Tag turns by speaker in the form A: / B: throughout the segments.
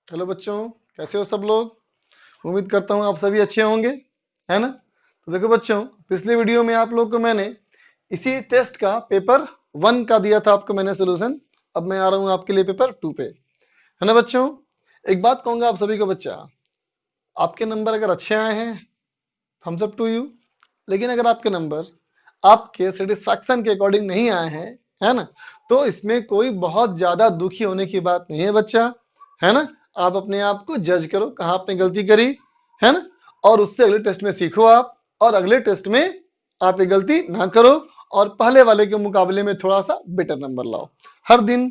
A: Hello बच्चों, कैसे हो सब लोग। उम्मीद करता हूँ आप सभी अच्छे होंगे, है ना। तो देखो बच्चों, पिछले वीडियो में आप लोग को मैंने इसी टेस्ट का पेपर 1 का दिया था आपको मैंने सोल्यूशन। अब मैं आ रहा हूँ आपके लिए पेपर 2 पे, है ना बच्चों। एक बात कहूंगा आप सभी को, बच्चा आपके नंबर अगर अच्छे आए हैं, थम्स अप टू यू। लेकिन अगर आपके नंबर आपके सेटिस्फैक्शन के अकॉर्डिंग नहीं आए हैं, है ना, तो इसमें कोई बहुत ज्यादा दुखी होने की बात नहीं है बच्चा, है ना। आप अपने आप को जज करो कहाँ आपने गलती करी, है ना, और उससे अगले टेस्ट में सीखो आप, और अगले टेस्ट में आप ये गलती ना करो, और पहले वाले के मुकाबले में थोड़ा सा बेटर नंबर लाओ। हर दिन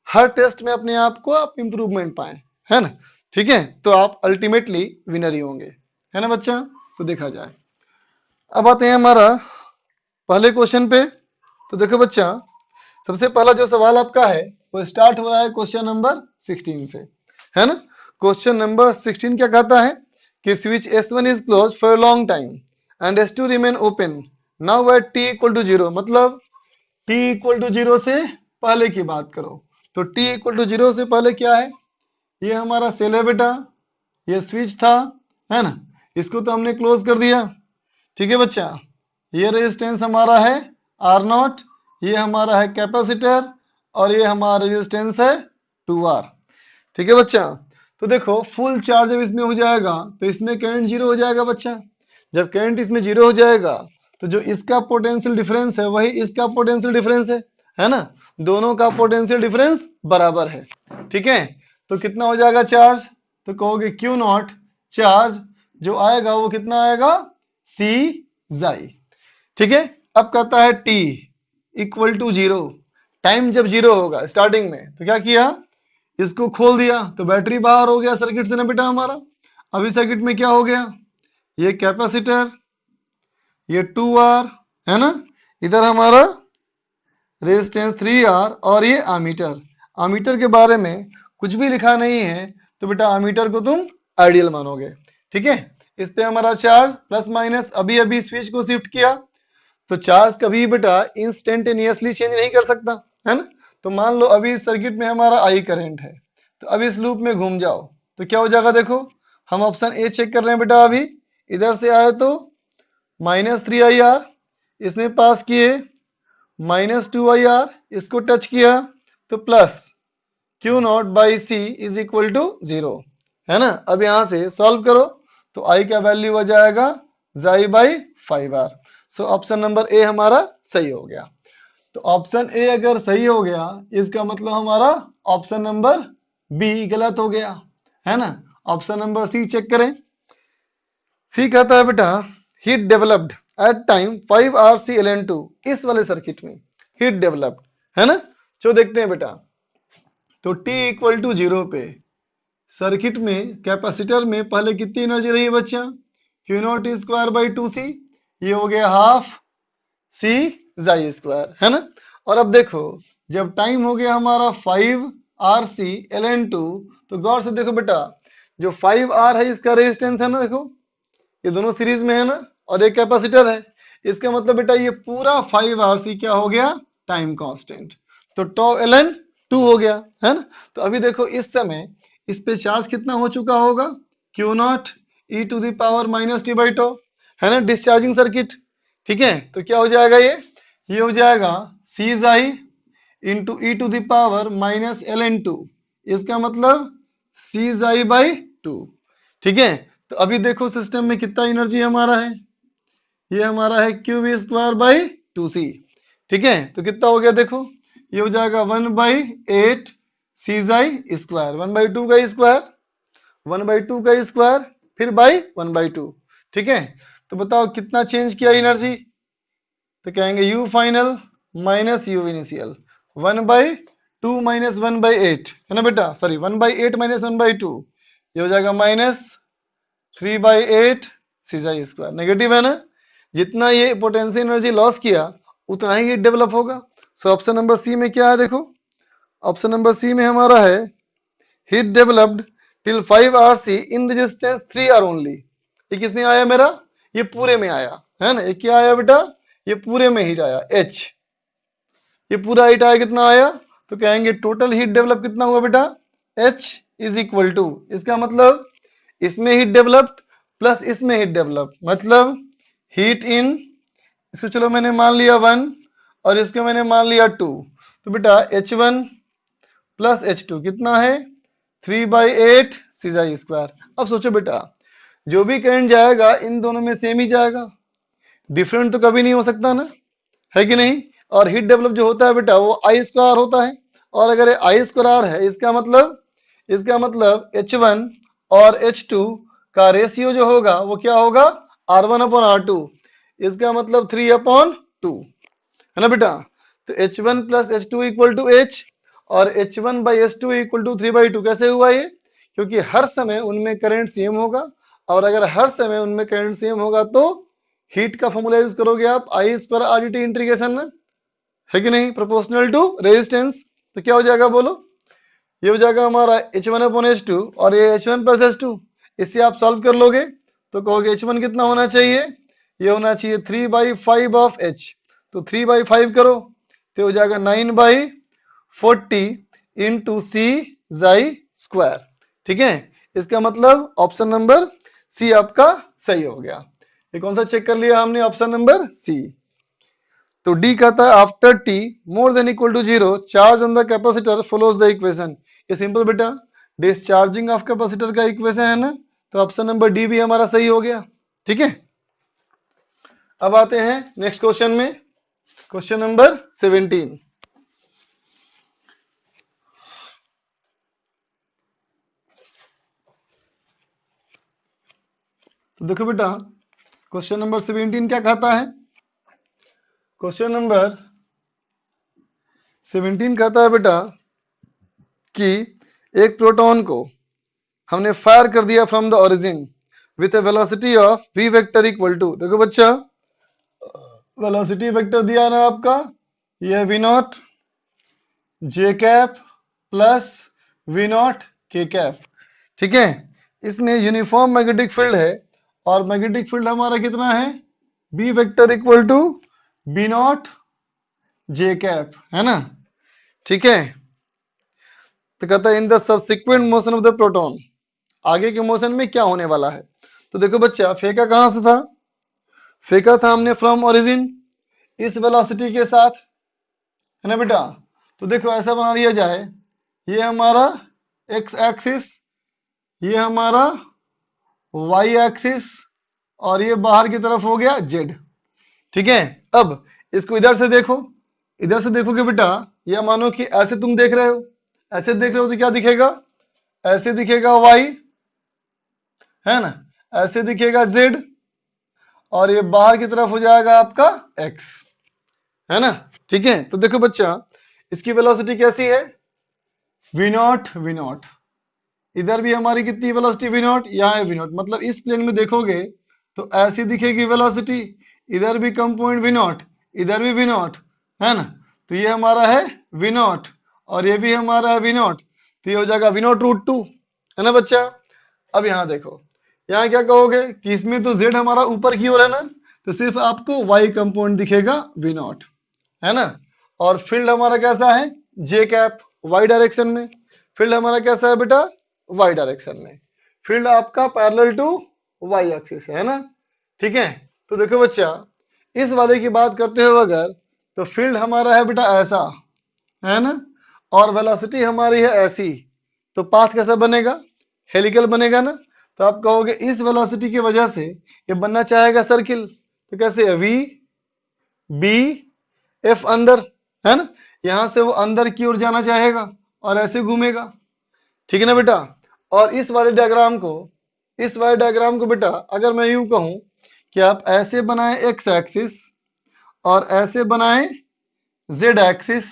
A: हर टेस्ट में अपने आप को आप इंप्रूवमेंट पाए, है ना। ठीक है, तो आप अल्टीमेटली विनर ही होंगे, है ना बच्चा। तो देखा जाए, अब आते हैं हमारा पहले क्वेश्चन पे। तो देखो बच्चा, सबसे पहला जो सवाल आपका है वो स्टार्ट हो रहा है क्वेश्चन नंबर 16 से, है ना। क्वेश्चन नंबर 16 क्या कहता है कि switch S1 is close for long time and S2 remain open now at t equal to 0। मतलब t इक्वल टू 0 से पहले की बात करो। तो t इक्वल टू 0 से पहले क्या है, ये हमारा सेल है बेटा, ये स्विच था, है ना। इसको तो हमने क्लोज कर दिया, ठीक है बच्चा। ये रेजिस्टेंस हमारा है R0, ये हमारा है कैपेसिटर, और ये हमारा रेजिस्टेंस है 2R, ठीक है बच्चा। तो देखो फुल चार्ज जब इसमें हो जाएगा तो इसमें करंट जीरो हो जाएगा बच्चा। जब करंट इसमें जीरो हो जाएगा तो जो इसका पोटेंशियल डिफरेंस है वही इसका पोटेंशियल डिफरेंस है ना। दोनों का पोटेंशियल डिफरेंस बराबर है, ठीक है। तो कितना हो जाएगा चार्ज, तो कहोगे क्यू नॉट चार्ज जो आएगा वो कितना आएगा, सी जाई, ठीक है। अब कहता है t इक्वल टू 0, टाइम जब 0 होगा स्टार्टिंग में, तो क्या किया, इसको खोल दिया तो बैटरी बाहर हो गया सर्किट से ना बेटा हमारा। अभी सर्किट में क्या हो गया, ये कैपेसिटर, ये 2R, है ना, इधर हमारा रेजिस्टेंस 3R, और ये आमीटर। आमीटर के बारे में कुछ भी लिखा नहीं है तो बेटा आमीटर को तुम आइडियल मानोगे, ठीक है। इस पे हमारा चार्ज प्लस माइनस अभी अभी स्विच को शिफ्ट किया, तो चार्ज कभी बेटा इंस्टेंटेनियसली चेंज नहीं कर सकता, है ना। तो मान लो अभी इस सर्किट में हमारा आई करंट है, तो अब इस लूप में घूम जाओ तो क्या हो जाएगा, देखो हम ऑप्शन ए चेक कर रहे हैं बेटा। अभी इधर से आए तो -3IR, इसमें पास किए -2IR, इसको टच किया तो plus Q not by C is equal to 0, है ना। अब यहां से सॉल्व करो तो आई का वैल्यू आ जाएगा जाई by 5R। So option number ए हमारा सही हो गया। तो ऑप्शन ए अगर सही हो गया इसका मतलब हमारा ऑप्शन नंबर बी गलत हो गया, है ना। ऑप्शन नंबर सी चेक करें। सी कहता है बेटा heat developed at time 5RClN2, इस वाले सर्किट में हीट डेवलप्ड, है ना। जो देखते हैं बेटा, तो t इक्वल टू 0 पे सर्किट में कैपेसिटर में पहले कितनी एनर्जी रही है बच्चा, Q not square by 2C, ये हो गया हाफ सी जाई स्क्वायर, है ना। और अब देखो जब टाइम हो गया हमारा 5RClN2, तो गौर से देखो बेटा, जो 5R है इसका रेजिस्टेंस है ना, देखो ये दोनों सीरीज में है ना, और एक कैपेसिटर है। इसका मतलब बेटा ये पूरा 5RC क्या हो गया, टाइम कांस्टेंट। तो टॉ ln 2 हो गया, है ना। तो अभी देखो इस समय इस पे चार्ज कितना हो चुका होगा, Q not E to the power minus T by tau, है ना, डिस्चार्जिंग सर्किट, ठीक है। तो क्या हो जाएगा, ये हो जाएगा सी जाई into e to the power minus LN2, इसका मतलब सी जाई बाई 2, ठीक है। तो अभी देखो सिस्टम में कितना एनर्जी हमारा है, ये हमारा है Q we square by 2C, ठीक है। तो कितना हो गया देखो, ये हो जाएगा 1/8 सी जाई स्क्वायर, 1/2 का स्क्वायर, 1/2 का स्क्वायर, फिर बाई 1/2, ठीक है। तो बताओ कितना चेंज किया एनर्जी, तो कहेंगे u final minus u initial, 1/2 minus 1/8, है ना बेटा, सॉरी 1/8 माइनस 1/2, ये हो जाएगा -3/8 सीजाई स्क्वायर, नेगेटिव है ना। जितना ये पोटेंशियल एनर्जी लॉस किया उतना ही हीट डेवलप होगा। सो ऑप्शन नंबर सी में क्या है, देखो ऑप्शन नंबर सी में हमारा है heat developed till 5RC in resistance 3R only. ये किसने आया मेरा, ये पूरे में आया, है ना। ये क्या आया बेटा, ये पूरे में हीट आया H, ये पूरा हीट आया, कितना आया, तो कहेंगे टोटल हीट डेवलप कितना हुआ बेटा, H इज इक्वल टू, इसका मतलब इसमें हीट डेवलप्ड प्लस इसमें हीट डेवलप्ड, मतलब हीट इन, इसको चलो मैंने मान लिया 1 और इसको मैंने मान लिया 2, तो बेटा H1 प्लस H2 कितना है 3/8 सीजाई स्क्वायर। अब सोचो बेटा, जो भी करंट जाएगा इन दोनों में सेम ही जाएगा, डिफरेंट तो कभी नहीं हो सकता ना, है कि नहीं। और हीट डेवलप जो होता है बेटा वो आई स्क्वायर होता है, और अगर आई स्क्वायर है इसका मतलब H1 और H2 का रेशियो जो होगा वो क्या होगा R1/R2, इसका मतलब 3/2 है ना बेटा। तो H1 plus H2 equal to H और H1/S2 इक्वल टू 3/2। कैसे हुआ ये, क्योंकि हर समय उनमें करंट सेम होगा, और अगर हर समय उनमें करंट सेम होगा तो हीट का फॉर्मूला यूज करोगे आप I square R D T integration ना, है कि नहीं, प्रोपोर्शनल टू रेजिस्टेंस। तो क्या हो जाएगा बोलो, ये हो जाएगा हमारा H1/H2 और ये H1 प्लस H2, इससे आप सॉल्व कर लोगे तो कहोगे H1 कितना होना चाहिए, ये होना चाहिए 3/5 ऑफ H, तो 3/5 करो तो हो जाएगा 9/40 इंटू सी जाई स्क्वायर। ठीक है, इसका मतलब ऑप्शन नंबर सी आपका सही हो गया। ये कौन सा चेक कर लिया हमने, ऑप्शन नंबर सी। तो डी कहता है after T more than equal to 0 charge on the capacitor follows the equation. ये सिंपल बेटा डिस्चार्जिंग ऑफ कैपेसिटर का इक्वेशन है ना, तो ऑप्शन नंबर डी भी हमारा सही हो गया। ठीक है, अब आते हैं नेक्स्ट क्वेश्चन में, क्वेश्चन नंबर 17। तो देखो बेटा क्वेश्चन नंबर 17 क्या कहता है, क्वेश्चन नंबर 17 कहता है बेटा कि एक प्रोटॉन को हमने फायर कर दिया from the origin with a velocity of v vector equal to, देखो बच्चा वेलोसिटी वेक्टर दिया ना आपका, ये v not J cap plus v not K cap. ठीक है, इसमें यूनिफॉर्म मैग्नेटिक फील्ड है और मैग्नेटिक फील्ड हमारा कितना है b vector equal to b not J cap, है ना। ठीक है, तो कहता है in the subsequent motion of the proton, आगे के मोशन में क्या होने वाला है। तो देखो बच्चा फेंका कहां से था, फेंका था हमने फ्रॉम ओरिजिन इस वेलोसिटी के साथ, है ना बेटा। तो देखो ऐसा बना लिया जाए, ये हमारा एक्स एक्सिस, ये हमारा वाई एक्सिस, और ये बाहर की तरफ हो गया जेड। ठीक है, अब इसको इधर से देखो, इधर से देखोगे बेटा, ये मानो कि ऐसे तुम देख रहे हो, ऐसे देख रहे हो तो क्या दिखेगा, ऐसे दिखेगा वाई, है ना, ऐसे दिखेगा जेड, और ये बाहर की तरफ हो जाएगा आपका एक्स, है ना। ठीक है, तो देखो बच्चा इसकी वेलोसिटी कैसी है वी नॉट, इधर भी हमारी कितनी वेलोसिटी वी नॉट, यहाँ है वी नॉट, मतलब इस प्लेन में देखोगे तो ऐसी दिखेगी वेलोसिटी, इधर भी कम पॉइंट वी नॉट, इधर भी वी नॉट, है ना। तो ये हमारा है वी नॉट और ये भी हमारा है वी नॉट, तो ये हो जाएगा वी नॉट रूट 2, है ना बच्चा। अब यहाँ देखो, यहाँ क्या कहोगे कि इसमें तो z हमारा ऊपर की ओर है ना, तो सिर्फ आपको y कंपोनेंट दिखेगा v नॉट, है ना। और फील्ड हमारा कैसा है j कैप, y डायरेक्शन में, फील्ड हमारा कैसा है बेटा y डायरेक्शन में, फील्ड आपका पैरेलल टू y एक्सिस है ना। ठीक है, तो देखो बच्चा इस वाले की बात करते हो अगर, तो फील्ड हमारा है बेटा ऐसा, है ना, और वेलोसिटी हमारी है ऐसी, तो पाथ कैसा बनेगा हेलिकल बनेगा ना। तो आप कहोगे इस वेलोसिटी की वजह से ये बनना चाहेगा सर्किल, तो कैसे है वी बी एफ अंदर, है ना, यहां से वो अंदर की ओर जाना चाहेगा और ऐसे घूमेगा। ठीक है ना बेटा। और इस वाले डायग्राम को, इस वाले डायग्राम को बेटा अगर मैं यूं कहूं कि आप ऐसे बनाएं एक्स एक्सिस और ऐसे बनाएं जेड एक्सिस,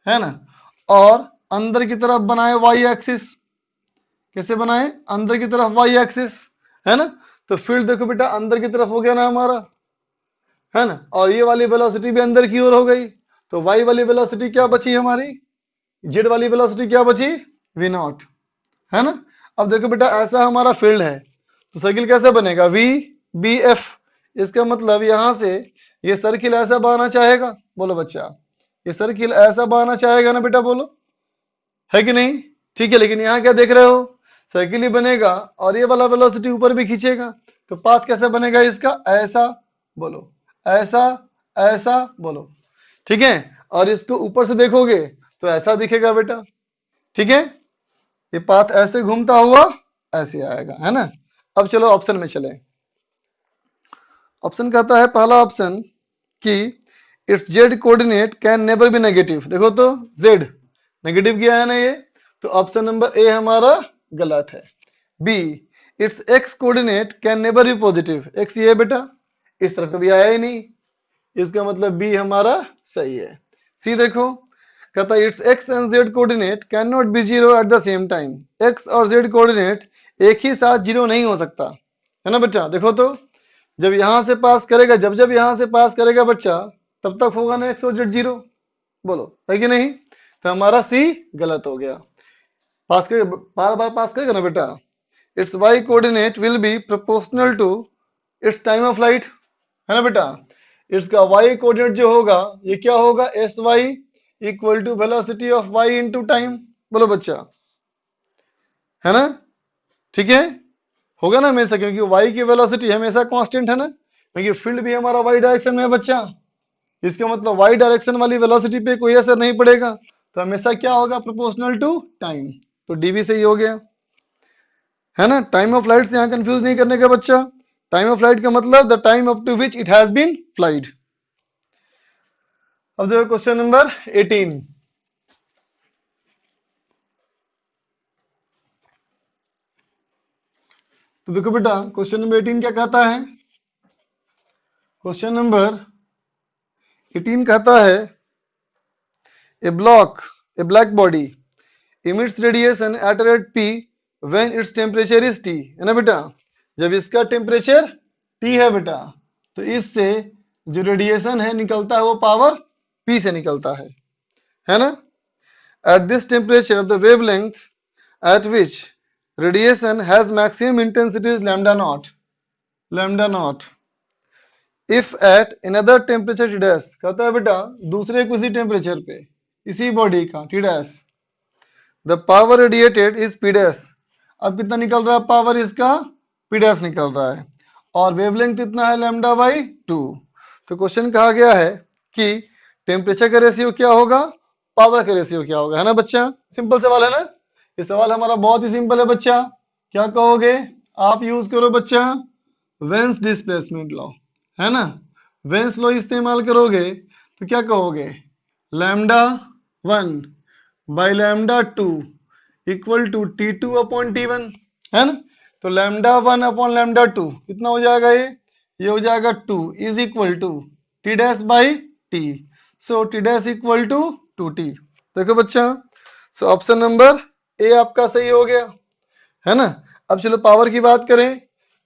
A: है ना, और अंदर की तरफ बनाए वाई एक्सिस, कैसे बनाए अंदर की तरफ वाई एक्सिस, है ना। तो फील्ड देखो बेटा अंदर की तरफ हो गया ना हमारा, है ना, और ये वाली वेलोसिटी भी अंदर की ओर हो गई, तो वाई वाली वेलोसिटी क्या बची हमारी, जेड वाली वेलोसिटी क्या बची वी नॉट, है ना। अब देखो बेटा ऐसा हमारा फील्ड है, तो सर्किल कैसे बनेगा वी बी एफ, इसका मतलब यहां से ये सर्किल ऐसा बनाना चाहेगा, बोलो बच्चा ये सर्किल ऐसा बनाना चाहेगा ना बेटा, बोलो है कि नहीं। ठीक है, लेकिन यहाँ क्या देख रहे हो, सर्किल ही बनेगा और ये वाला वेलोसिटी ऊपर भी खींचेगा, तो पाथ कैसे बनेगा इसका, ऐसा बोलो, ऐसा ऐसा बोलो, ठीक है। और इसको ऊपर से देखोगे तो ऐसा दिखेगा बेटा, ठीक है। ये पाथ ऐसे घूमता हुआ ऐसे आएगा, है ना। अब चलो ऑप्शन में चले। ऑप्शन कहता है, पहला ऑप्शन कि it's Z coordinate can never B negative. देखो तो जेड नेगेटिव किया है ना ये, तो ऑप्शन नंबर ए हमारा गलत है। B, its X coordinate can never be positive. X ये है बेटा, इस तरफ कभी आया ही नहीं, इसका मतलब बी हमारा सही है। सी देखो, कहता है it's x and Z coordinate can not be zero at the same time. X और जेड कोऑर्डिनेट एक ही साथ जीरो नहीं हो सकता, है ना बेटा। देखो तो जब यहां से पास करेगा, जब जब यहां से पास करेगा बच्चा, तब तक होगा ना एक्स और जेड जीरो, बोलो है कि नहीं। तो हमारा सी गलत हो गया। पास करेगा, बार बार पास करेगा ना बेटा। Its Y coordinate will be proportional to its time of flight, है ना बेटा। इट्स का वाई कोऑर्डिनेट जो होगा ये क्या होगा, S Y equal to velocity of Y into time, बोलो बच्चा, है ना। ठीक है, होगा ना हमेशा, क्योंकि वाई की वेलोसिटी हमेशा कांस्टेंट है ना, क्योंकि फील्ड भी हमारा वाई डायरेक्शन में है बच्चा। इसका मतलब वाई डायरेक्शन वाली वेलोसिटी पे कोई असर नहीं पड़ेगा, तो हमेशा क्या होगा, प्रोपोर्शनल टू टाइम। तो डीवी सही हो गया, है ना। टाइम ऑफ फ्लाइट से यहाँ कंफ्यूज नहीं करने का बच्चा। टाइम ऑफ फ्लाइट का मतलब the time up to which it has been flied. अब देखो क्वेश्चन नंबर 18। तो देखो बेटा क्वेश्चन नंबर 18 क्या कहता है। क्वेश्चन नंबर 18 कहता है, a black body emits radiation at a rate p when its temperature is T, है ना बेटा। जब इसका टेम्परेचर T है बेटा, तो इससे जो रेडिएशन है निकलता है वो पावर P से निकलता है ना। At this temperature the wavelength at which radiation has maximum intensity is lambda naught. If at another temperature T dash, कहता है बेटा दूसरे किसी टेम्परेचर पे इसी बॉडी का T dash, the power radiated is P dash। अब कितना निकल रहा है पावर इसका, P dash निकल रहा है, और वेवलेंथ कितना है, लैम्डा बाई 2। तो क्वेश्चन कहा गया है कि टेम्परेचर का रेशियो क्या होगा, पावर का रेशियो क्या होगा, है ना बच्चा। सिंपल सवाल है ना, ये सवाल हमारा बहुत ही सिंपल है बच्चा। क्या कहोगे आप, यूज करो बच्चा वेन्स डिस्प्लेसमेंट लॉ, है ना। वेन्स लॉ इस्तेमाल करोगे तो क्या कहोगे, lambda 1 by lambda 2 equal to T2 upon T1, है ना। तो लैम्डा 1 अपॉन लैम्डा 2 कितना हो जाएगा, ये हो जाएगा 2 is equal to T dash by T। So T dash equal to 2T। देखो बच्चा, सो ऑप्शन नंबर ए आपका सही हो गया, है ना। अब चलो पावर की बात करें,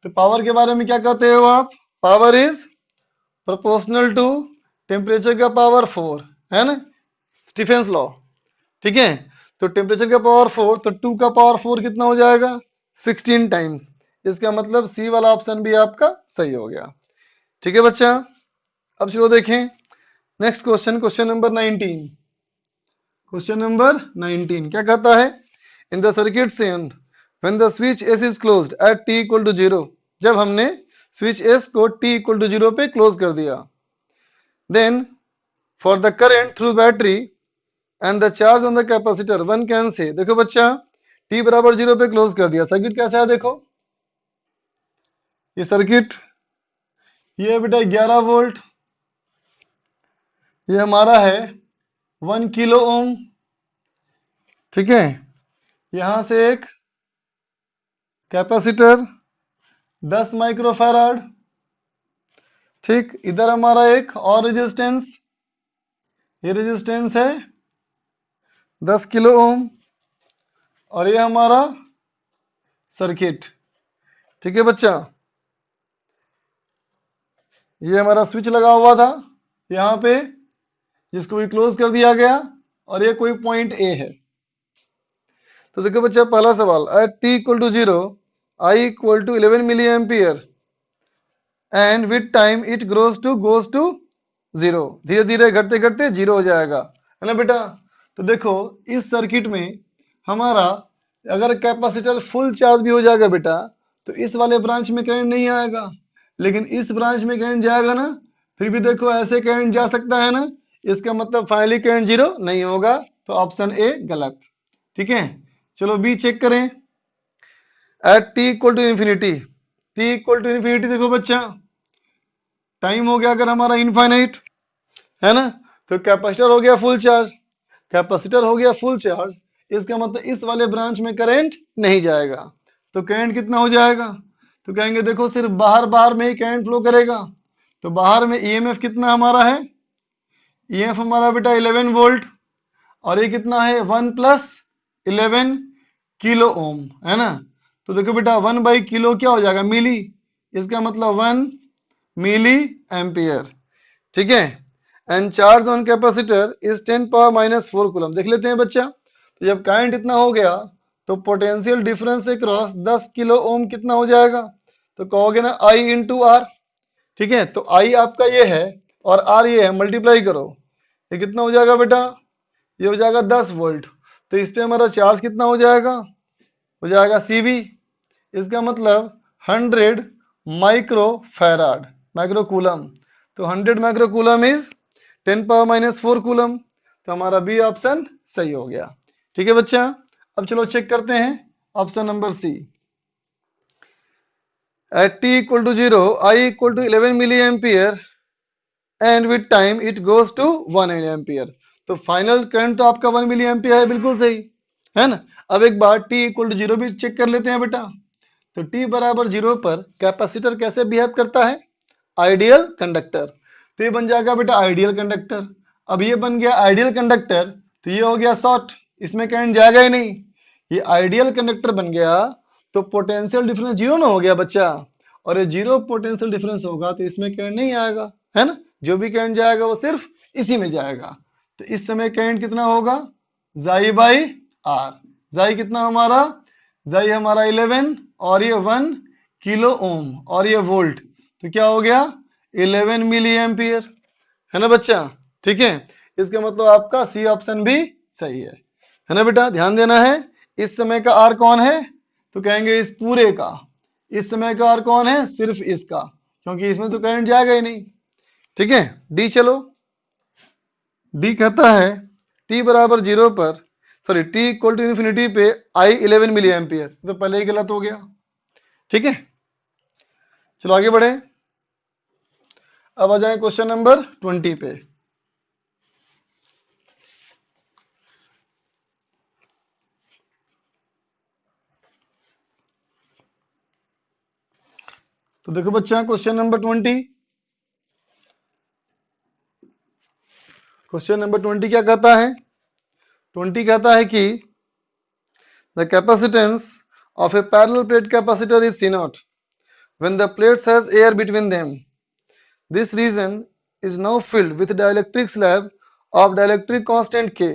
A: तो पावर के बारे में क्या कहते हो आप, power is proportional to temperature का पावर 4, है ना, स्टीफेंस लॉ। ठीक है, तो टेम्परेचर का पावर 4, तो 2 का पावर 4 कितना हो जाएगा, 16 टाइम्स। इसका मतलब सी वाला ऑप्शन भी आपका सही हो गया। ठीक है बच्चा, अब चलो देखें next question, question number 19। Question number 19 क्या कहता है, in the circuit shown when the switch S is closed at t equal to 0। जब हमने स्विच एस को t इक्वल टू 0 पे क्लोज कर दिया, then for the current through battery and the charge on the capacitor one can say. देखो बच्चा t बराबर 0 पे क्लोज कर दिया, सर्किट कैसा है देखो, ये सर्किट ये है बेटा 11 वोल्ट, ये हमारा है 1 किलो ओम, ठीक है। यहां से एक कैपेसिटर 10 माइक्रोफैराड, ठीक। इधर हमारा एक और रेजिस्टेंस, ये रेजिस्टेंस है 10 किलो ओम, और ये हमारा सर्किट, ठीक है बच्चा। ये हमारा स्विच लगा हुआ था यहाँ पे, जिसको भी क्लोज कर दिया गया, और ये कोई पॉइंट ए है। तो देखो बच्चा पहला सवाल, at t equal to 0 I equal to 11 milli ampere and with time it goes to 0। धीरे धीरे घटते घटते 0 हो जाएगा, है ना बेटा। तो देखो इस सर्किट में हमारा अगर कैपेसिटर फुल चार्ज भी हो जाएगा बेटा, तो इस वाले ब्रांच में करंट नहीं आएगा, लेकिन इस ब्रांच में करंट जाएगा ना। फिर भी देखो ऐसे करंट जा सकता है ना, इसका मतलब फाइनली करंट जीरो नहीं होगा, तो ऑप्शन ए गलत। ठीक है, चलो बी चेक करें। At T equal to infinity, T equal to infinity, देखो बच्चा टाइम हो गया अगर हमारा इनफाइनाइट, है ना, तो कैपेसिटर हो गया फुल चार्ज, कैपेसिटर हो गया फुल चार्ज, इसका मतलब इस वाले ब्रांच में करंट नहीं जाएगा, तो करंट कितना हो जाएगा, तो कहेंगे देखो सिर्फ बाहर बाहर में ही करंट फ्लो करेगा, तो बाहर में ईएमएफ कितना हमारा है, ईएमएफ हमारा बेटा 11 वोल्ट, और ये कितना है 1 प्लस 11 किलो ओम, है ना। तो देखो बेटा 1 बाई किलो क्या हो जाएगा, मिली, इसका मतलब 1 मिली एम्पियर। ठीक है, and charge on capacitor is 10 power minus 4 coulomb. देख लेते हैं बच्चा, तो जब करंट इतना हो गया तो potential difference across 10 kilo ohm कितना हो जाएगा, तो कहोगे ना आई इंटू आर। ठीक है, तो आई आपका ये है और आर ये है, मल्टीप्लाई करो, ये कितना हो जाएगा बेटा, ये हो जाएगा 10 वोल्ट, तो इस पे हमारा चार्ज कितना हो जाएगा, हो जाएगा सीवी, इसका मतलब 100 माइक्रो फैराड, माइक्रो कूलम, तो 100 micro coulomb is 10 power minus 4 coulomb, तो हमारा बी ऑप्शन सही हो गया। ठीक है बच्चा, अब चलो चेक करते हैं option number C. At T equal to 0 I equal to 11 milli ampere and with time it goes to 1 ampere, तो फाइनल करंट तो आपका 1 मिली एम्पियर है, बिल्कुल सही है ना। अब एक बार टी इक्वल टू 0 भी चेक कर लेते हैं बेटा, तो t बराबर 0 पर कैपेसिटर कैसे बिहेव करता है, आइडियल कंडक्टर, तो ये बन जाएगा बेटा आइडियल कंडक्टर। अब ये बन गया आइडियल कंडक्टर, तो ये हो गया शॉर्ट, इसमें करंट जाएगा ही नहीं, ये आइडियल कंडक्टर बन गया, तो पोटेंशियल डिफरेंस जीरो ना हो गया बच्चा, और ये जीरो पोटेंशियल डिफरेंस होगा तो इसमें करंट नहीं आएगा, है ना, जो भी करंट जाएगा वो सिर्फ इसी में जाएगा, तो इस समय करंट कितना होगा, जाई बाई आर, जाई कितना हमारा, जाई हमारा 11 और ये 1 किलो ओम और ये वोल्ट, तो क्या हो गया 11 मिली एम्पियर, है ना बच्चा। ठीक है, इसका मतलब आपका सी ऑप्शन भी सही है ना बेटा, ध्यान देना है। इस समय का आर कौन है, तो कहेंगे इस पूरे का, इस समय का आर कौन है, सिर्फ इसका, क्योंकि इसमें तो करंट जाएगा ही नहीं। ठीक है, डी चलो, डी कहता है t बराबर 0 पर, sorry t equal to infinity पे आई 11 मिली एम्पियर, तो पहले ही गलत हो गया। ठीक है, चलो आगे बढ़े, अब आ जाए क्वेश्चन नंबर 20 पे। तो देखो बच्चा क्वेश्चन नंबर 20, क्वेश्चन नंबर 20 क्या कहता है, 20 कहता है कि the capacitance of A parallel plate capacitor is C not when the plates has air between them. This region is now filled with dielectric slab of dielectric constant K.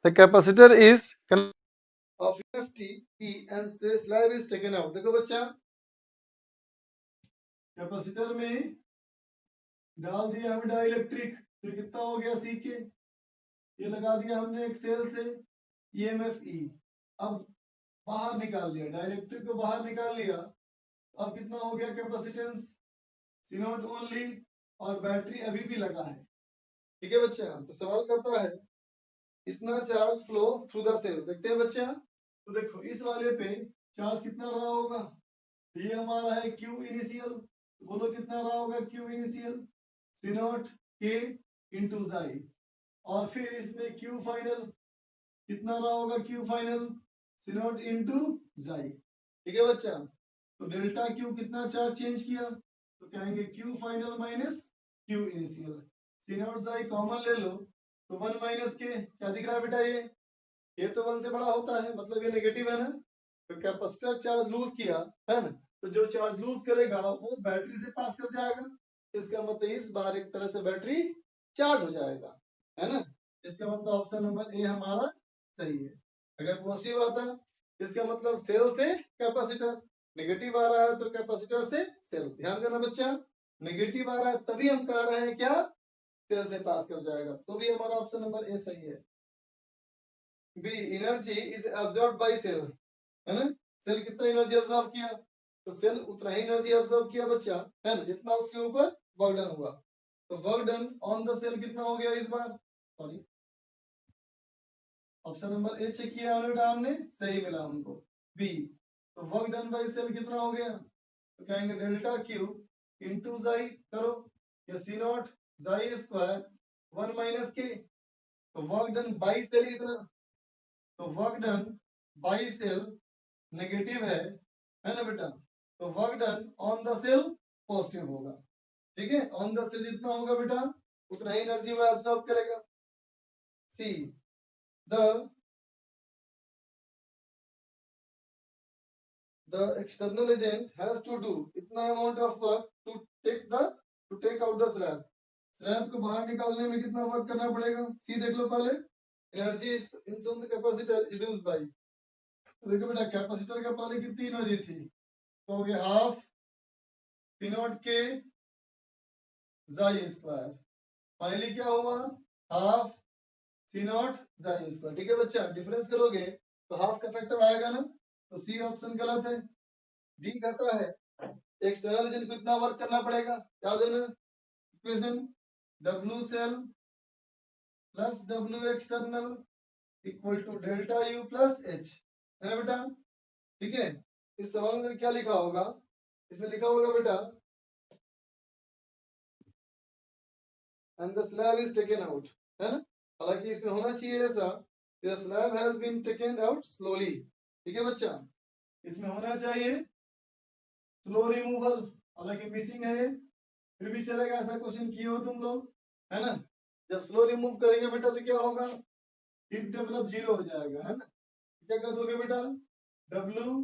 A: The capacitor is of EFT E and slab is taken out. देखो बच्चा, capacitor में डाल दिया हमने dielectric, तो कितना हो गया सी के, ये लगा दिया हमने एक सेल से ईएमएफ ई, अब बाहर निकाल लिया डाइलेक्ट्रिक को, बाहर निकाल लिया, अब कितना हो गया कैपेसिटेंस सी नॉट ओनली, और बैटरी अभी भी लगा है। ठीक है बच्चा, तो सवाल करता है इतना charge flow through the cell, देखते हैं बच्चा, तो देखो इस वाले पे चार्ज कितना रहा होगा, ये हमारा है Q इनिशियल, बोलो कितना रहा होगा Q इनिशियल, सी नॉट के इंटू जाई, और फिर इसमें Q फाइनल कितना रहा होगा, Q final C not into जाई। ठीक है बच्चा, तो डेल्टा Q कितना चार्ज चेंज किया, तो कहेंगे Q final minus Q initial, C not जाई कॉमन ले लो, तो 1 माइनस के क्या दिख रहा है बेटा, ये तो 1 से बड़ा होता है, मतलब ये नेगेटिव है ना, तो कैपेसिटर चार्ज लूज किया है ना, तो जो चार्ज लूज करेगा वो बैटरी से पास कर जाएगा, इसका मतलब इस बार एक तरह से बैटरी चार्ज हो जाएगा, है ना, इसका मतलब ऑप्शन नंबर ए हमारा सही है। अगर पॉजिटिव आता इसका मतलब सेल से कैपेसिटर, नेगेटिव आ रहा है तो कैपेसिटर से सेल, ध्यान देना बच्चा, नेगेटिव आ रहा है तभी हम कह रहे हैं क्या, सेल से पास कर जाएगा, तो भी हमारा ऑप्शन नंबर ए सही है। B energy is absorb by cell, है ना। सेल कितना एनर्जी अब्सॉर्ब किया, तो सेल उतना ही एनर्जी अब्सॉर्ब किया बच्चा, है ना, जितना उसके ऊपर वर्क डन हुआ। तो work done on the cell कितना हो गया इस बार, sorry option number A check किया हमने, सही मिला हमको बी। तो वर्क डन बाय सेल कितना हो गया, तो कहेंगे डेल्टा क्यू इंटू जाई करो, या सी नॉट जाई स्क्वायर 1 माइनस के। तो वर्क डन बाई सेल कितना, तो work done by cell negative है ना बेटा, तो work done on the cell positive होगा। ठीक है, ऑन द सेल जितना होगा बेटा उतना ही एनर्जी वो एब्सॉर्ब करेगा। See the external agent has to do इतना amount of work to take out the slab। Slab को बाहर निकालने में कितना वर्क करना पड़ेगा, सी देख लो पहले, energy in the capacitor reduce by. तो देखो बेटा कैपेसिटर का पहले कितनी एनर्जी थी, तो हो गया हाफ सी नॉट के जाई स्क्वायर, फाइनली क्या हुआ हाफ सी नॉट जाई स्क्वायर। ठीक है बच्चा, डिफरेंस करोगे तो हाफ का फैक्टर आएगा ना, तो सी ऑप्शन गलत है। डी कहता है एक्सटर्नल एजेंट को इतना वर्क करना पड़ेगा, क्या देना equation, W cell plus W external equal to delta U plus H, है ना बेटा। ठीक है, इस सवाल में क्या लिखा होगा, इसमें लिखा होगा बेटा and the slab is taken out, है ना। हालांकि इसमें होना चाहिए ऐसा, the slab has been taken out slowly। ठीक है बच्चा, इसमें होना चाहिए स्लो रिमूवल, हालांकि मिसिंग है, फिर भी चलेगा, ऐसा क्वेश्चन किए हो तुम लोग, है ना। जब स्लो रिमूव करेंगे बेटा तो क्या होगा, हीट डेवलप जीरो हो जाएगा, है ना। क्या कर दोगे बेटा, W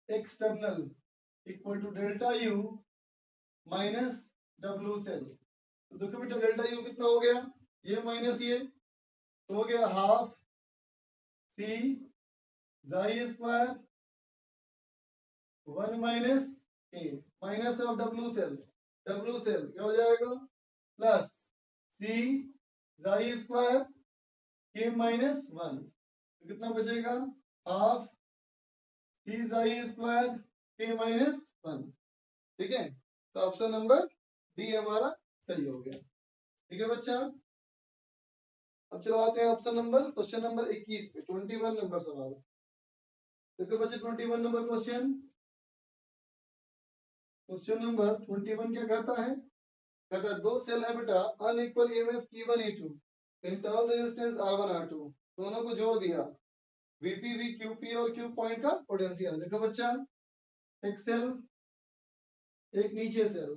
A: external equal to delta U minus W cell. तो देखो बेटा डेल्टा यू कितना हो गया, ये माइनस ये, तो हो गया हाफ सी जाई square 1 minus A minus of W cell, W cell क्या हो जाएगा प्लस सी जाई स्क्वायर के माइनस 1, तो कितना बचेगा हाफ सी जाई स्क्वायर के माइनस 1। ठीक है, तो ऑप्शन नंबर डी हमारा सही हो गया। ठीक है बच्चा, अब चलो आते हैं ऑप्शन नंबर क्वेश्चन नंबर 21 पे, 21 नंबर सवाल। देखो बच्चे 21 नंबर क्वेश्चन, क्वेश्चन नंबर 21 क्या कहता है, कहता है दो सेल है बेटा unequal EMF E1 E2 internal resistance R1 R2, दोनों को जोड़ दिया, VP V QP और Q पॉइंट का पोटेंशियल। देखो बच्चा एक सेल एक नीचे सेल,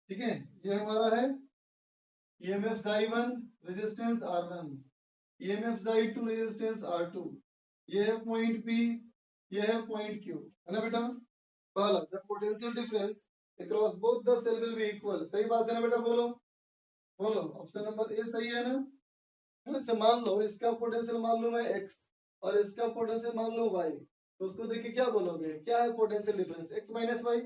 A: ठीक है, ये हमारा है EMF I1 resistance R1, EMF I2 resistance R2, ये है पॉइंट P, ये है पॉइंट Q, है ना बेटा। पहला the potential difference across both the cell will be equal, सही बात है ना बेटा, बोलो बोलो, ऑप्शन नंबर ए सही है ना। अच्छा मान लो इसका पोटेंशियल मान लो मैं x और इसका पोटेंशियल मान लो y, तो उसको देखिए क्या बोलोगे, क्या है potential difference x minus Y,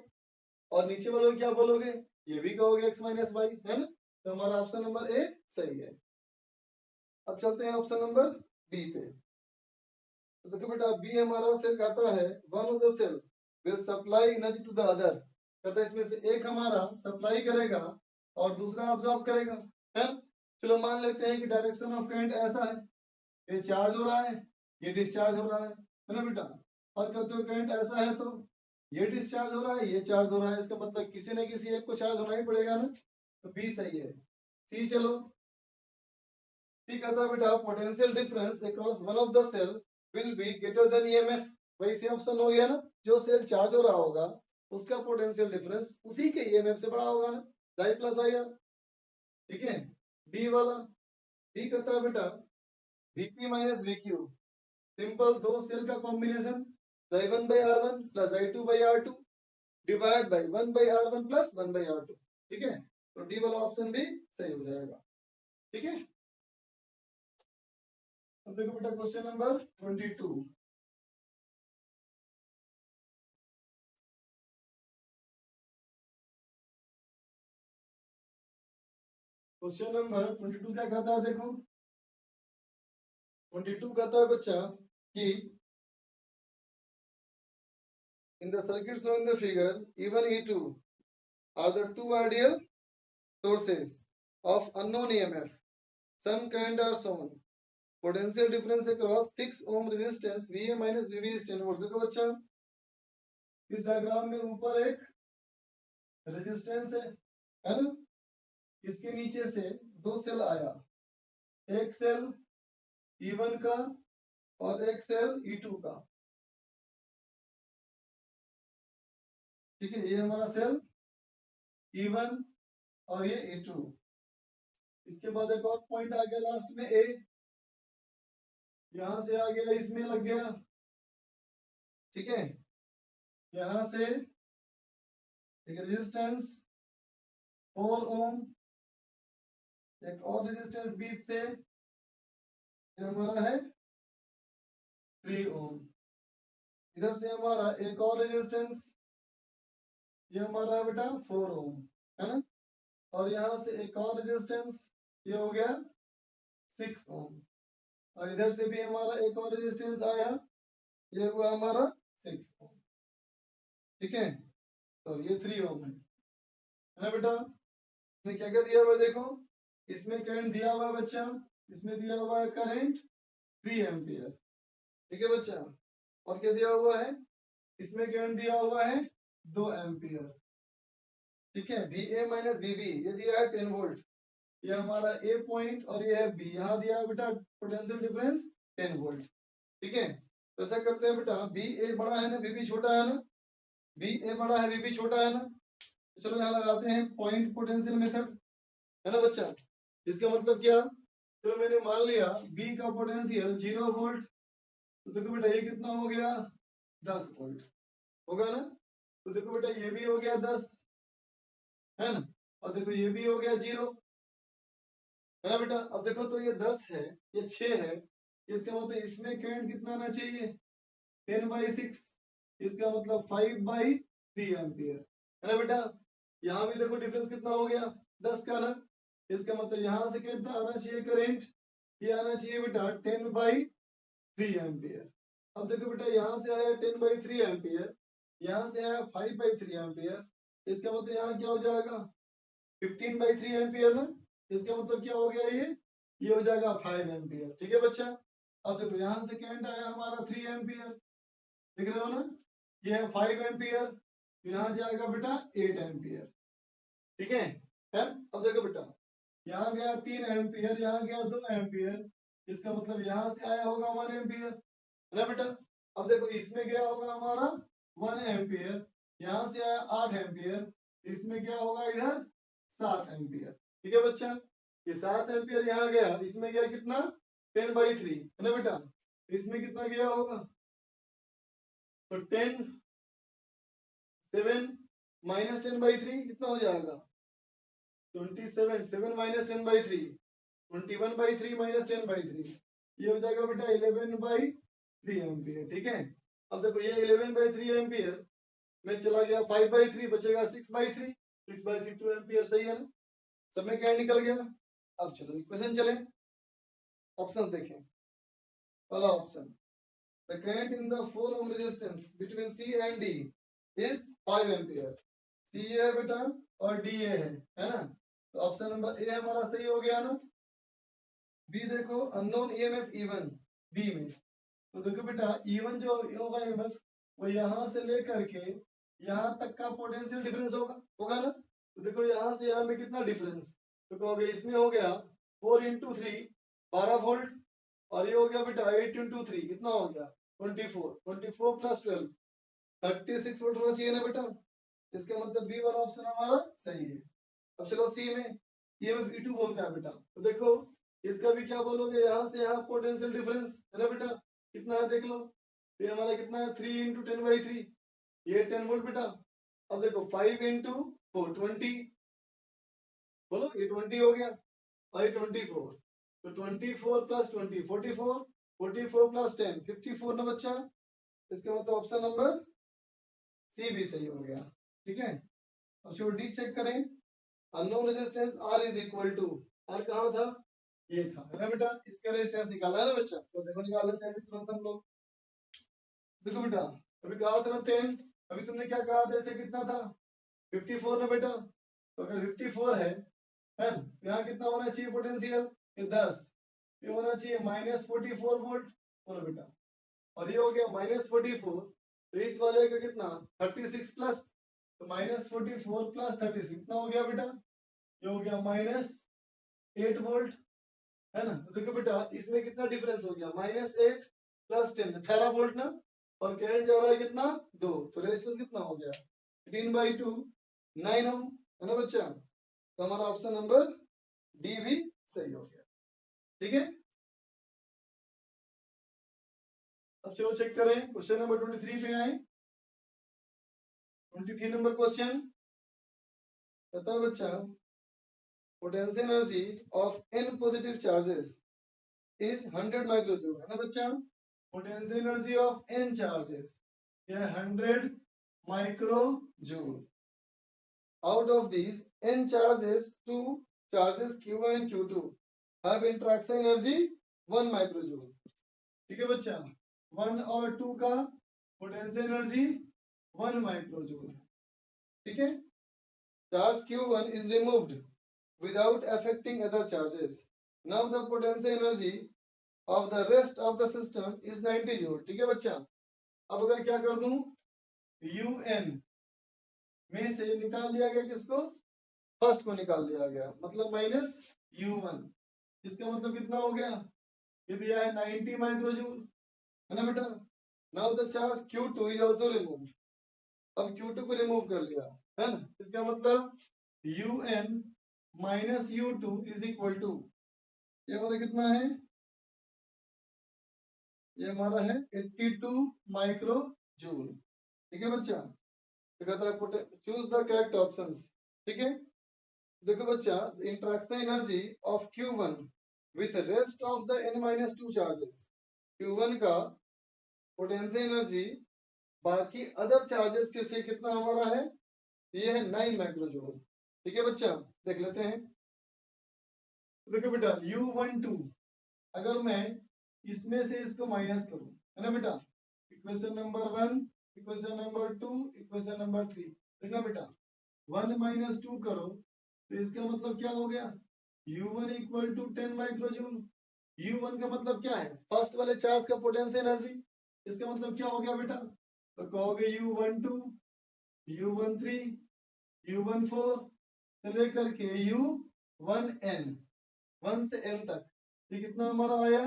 A: और नीचे वालों क्या बोलोगे, ये भी कहोगे x माइनस वाई, है ना। तो हमारा ऑप्शन नंबर ए सही है। अब चलते हैं ऑप्शन नंबर बी पे। तो देखो बेटा बी हमारा सेल कहता है one of the cell will supply energy to the other, कहता है इसमें से एक हमारा सप्लाई करेगा और दूसरा अब्सॉर्ब करेगा, है। चलो मान लेते हैं कि डायरेक्शन ऑफ करंट ऐसा है, ये चार्ज हो रहा है, ये डिस्चार्ज हो रहा है ना बेटा। और कहते हो करंट ऐसा है तो ये डिस्चार्ज हो रहा है, ये चार्ज हो रहा है, इसका मतलब किसी न किसी एक को चार्ज होना ही पड़ेगा ना, तो बी सही है। सी चलो, सी कहता है बेटा potential difference across one of the cell will be greater than EMF, वही सी ऑप्शन हो गया ना, जो सेल चार्ज हो रहा होगा उसका पोटेंशियल डिफरेंस उसी के ईएमएफ से बड़ा होगा ना, आई प्लस आई आर। ठीक है, डी वाला, डी कहता है बेटा वीपी माइनस वीक्यू, सिंपल दो सेल का combination I1 by R1 plus I2 by R2 divide by 1 by R1 plus 1 by R2। ठीक है, तो डी वाला ऑप्शन भी सही हो जाएगा। ठीक है, अब देखो बेटा क्वेश्चन नंबर 22, क्वेश्चन नंबर 22 क्या कहता है देखो, 22 कहता है बच्चा कि in the circuit shown in the figure E1 E2 are the two ideal sources of unknown EMF. Some current are shown. Potential difference across 6 ohm resistance VA minus VB is 10 volt. देखो बच्चा इस diagram में ऊपर एक resistance है ना, इसके नीचे से दो सेल आया, एक सेल E1 का और एक सेल E2 का, ठीक है, ये हमारा सेल E1 और ये E2। इसके बाद एक और पॉइंट आ गया लास्ट में A, यहां से आ गया, इसमें लग गया, ठीक है, यहां से एक रेजिस्टेंस 4 ओम, एक और रेजिस्टेंस बीच से, ये हमारा है 3 ओम, इधर से हमारा एक और रेजिस्टेंस, ये हमारा है बेटा 4 ओम, है ना, और यहाँ से एक और रेजिस्टेंस, ये हो गया 6 ओम, और इधर से भी हमारा एक और रेजिस्टेंस आया, ये हुआ हमारा 6 ओम, ठीक है, तो ये 3 ओम है ना बेटा। इसमें क्या क्या दिया हुआ है देखो, इसमें करंट दिया हुआ है बच्चा, इसमें दिया हुआ है करंट 3 एम्पियर, ठीक है बच्चा, और क्या दिया हुआ है, इसमें करंट दिया हुआ है 2 एम्पियर, ठीक है, VA माइनस VB, ये दिया है 10 वोल्ट, ये हमारा A पॉइंट और ये है B, यहाँ दिया है बेटा पोटेंशियल डिफरेंस 10 वोल्ट, ठीक है। तो ऐसा करते हैं बेटा, BA बड़ा है ना, VB छोटा है ना, BA बड़ा है, VB छोटा है ना, तो चलो यहाँ लगाते हैं पॉइंट पोटेंशियल मेथड, है ना बच्चा। इसका मतलब क्या, चलो मैंने मान लिया B का पोटेंशियल 0 वोल्ट, तो देखो बेटा ये कितना हो गया 10 वोल्ट होगा ना, तो देखो बेटा ये भी हो गया 10, है ना, और देखो ये भी हो गया 0, है ना बेटा। अब देखो तो ये 10 है, ये 6 है, इसका मतलब इसमें करंट कितना आना चाहिए 10/6, इसका मतलब 5/3 एम्पियर, है ना बेटा। यहाँ भी देखो डिफरेंस कितना हो गया 10 का ना, इसका मतलब यहाँ से कितना आना चाहिए करंट, ये आना चाहिए बेटा 10/3 एम्पियर। अब देखो बेटा यहाँ से आया 10/3 एम्पियर, यहाँ से आया 5/3 एम्पियर, इसका मतलब यहाँ क्या हो जाएगा 15/3 एम्पियर ना, इसका मतलब क्या हो गया ये हो जाएगा 5 एम्पियर, ठीक है बच्चा। अब देखो यहाँ से करंट आया हमारा 3 एम्पियर, देख रहे हो ना, ये है 5 एम्पियर, तो यहाँ जाएगा बेटा 8 एम्पियर, ठीक है। अब देखो बेटा यहाँ गया 3 एम्पियर, यहाँ गया 2 एम्पियर, इसका मतलब यहाँ से आया होगा 1 एम्पियर, है ना बेटा। अब देखो इसमें गया होगा हमारा 1 एम्पियर, यहाँ से आया 8 एम्पियर, इसमें क्या होगा इधर 7 एम्पियर, ठीक है बच्चा। ये 7 एम्पियर यहाँ गया, इसमें गया कितना 10/3, है ना बेटा, इसमें कितना गया होगा, तो 10 7 माइनस 10/3 कितना हो जाएगा 27, 7 माइनस 10/3 21/3 माइनस 10/3, ये हो जाएगा बेटा 11/3 एम्पियर, ठीक है। अब देखो ये 11/3 एम्पियर में चला गया 5/3, बचेगा 6/3, 6/3 2 एम्पियर, सही है ना, सब में क्या निकल गया। अब चलो इक्वेशन चले, ऑप्शन देखें, पहला option, the current in the 4 ohm resistance between C and D is 5 ampere, C है बेटा और D है ना, तो ऑप्शन नंबर ए हमारा सही हो गया ना। बी देखो अननोन ईएमएफ E1 बी में, तो देखो बेटा E1 जो होगा ईएमएफ वो यहाँ से लेकर के यहाँ तक का पोटेंशियल डिफरेंस होगा ना, तो देखो यहाँ से यहाँ में कितना डिफरेंस, तो कहोगे इसमें हो गया 4 × 3 12 वोल्ट, और ये हो गया बेटा 8 × 3 कितना हो गया 24, 24 + 12 36 वोल्ट होना चाहिए ना बेटा, इसका मतलब बी वाला ऑप्शन हमारा सही है। अब चलो सी में, ये E2 बोलता है बेटा, तो देखो इसका भी क्या बोलोगे, यहाँ से यहाँ पोटेंशियल डिफरेंस है ना बेटा, कितना है देख लो, ये हमारा कितना है 3 × 10/3, ये 10 वोल्ट बेटा। अब देखो 5 × 4 20, बोलो ये 20 हो गया, और ये 24, तो 24 + 20 44, 44 + 10 54 ना बच्चा, इसका मतलब ऑप्शन नंबर सी भी सही हो गया, ठीक है। अब चलो डी चेक करें, unknown resistance R is equal to, R कहाँ था ये था, है ना बेटा। इसका रेजिस्टेंस निकाला है ना बच्चा, तो देखो निकाल लेते हैं तुरंत हम लोग। देखो बेटा, अभी कहा था ना 10, अभी तुमने क्या कहा था, ऐसे कितना था 54 ना बेटा। तो अगर 54 है तो यहाँ कितना होना चाहिए पोटेंशियल, ये 10, ये होना चाहिए -44 वोल्ट, बोलो बेटा। और ये हो गया -44, तो इस वाले का कितना 36 प्लस, तो -44 प्लस 36 कितना हो गया बेटा, ये हो गया -8 वोल्ट, है ना। तो देखो बेटा इसमें कितना डिफरेंस हो गया, -8 प्लस 10 18 वोल्ट ना, और करंट जा रहा है कितना 2, तो रेजिस्टेंस कितना हो गया 3/2 9 ओम, है ना बच्चा। तो हमारा ऑप्शन नंबर डी भी सही हो गया, ठीक है। अब चलो चेक करें, क्वेश्चन नंबर 23 पे आए। 23 नंबर क्वेश्चन बताओ बच्चा, potential energy of n positive charges is 100 microjoule, है ना बच्चा। potential energy of n charges ये 100 microjoule. Out of these n charges, two charges q1 and q2 have interaction energy 1 microjoule. ठीक है बच्चा, 1 और 2 का पोटेंशियल एनर्जी 1 माइक्रोजूल, ठीक है। Charge q1 is removed without affecting other charges. Now the potential energy of the rest of the system is 90 joule, ठीक है बच्चा। अब अगर क्या कर दूं, un में से निकाल लिया गया किसको, फर्स्ट को निकाल लिया गया, मतलब माइनस u1, इसका मतलब कितना हो गया, ये दिया है 90 माइक्रोजूल, है ना बेटा। Now the charge q2 is also removed, अब q2 को रिमूव कर लिया, है ना। इसका मतलब un minus u2 is equal to, ये हमारा कितना है, ये हमारा है 82 माइक्रो जूल, ठीक है बच्चा। तो कहता है चूज द करेक्ट ऑप्शंस, ठीक है। देखो बच्चा, interaction energy of Q1 with rest of the n-2 charges, Q1 का पोटेंशियल एनर्जी बाकी अदर चार्जेस के से कितना हमारा है, ये है 9 माइक्रोजूल, ठीक है बच्चा। देख लेते हैं, देखो बेटा U12 अगर मैं इसमें से इसको माइनस करूं, है ना बेटा, equation number 1, equation number 2, equation number 3, देखना बेटा 1 माइनस 2 करो, तो इसका मतलब क्या हो गया, U1 इक्वल टू 10 माइक्रोजूल। U1 का मतलब क्या है, फर्स्ट वाले चार्ज का पोटेंशियल एनर्जी, इसका मतलब क्या हो गया बेटा, तो कहोगे U12, U13, U14 से लेकर के U1n, 1 से n तक, ये कितना हमारा आया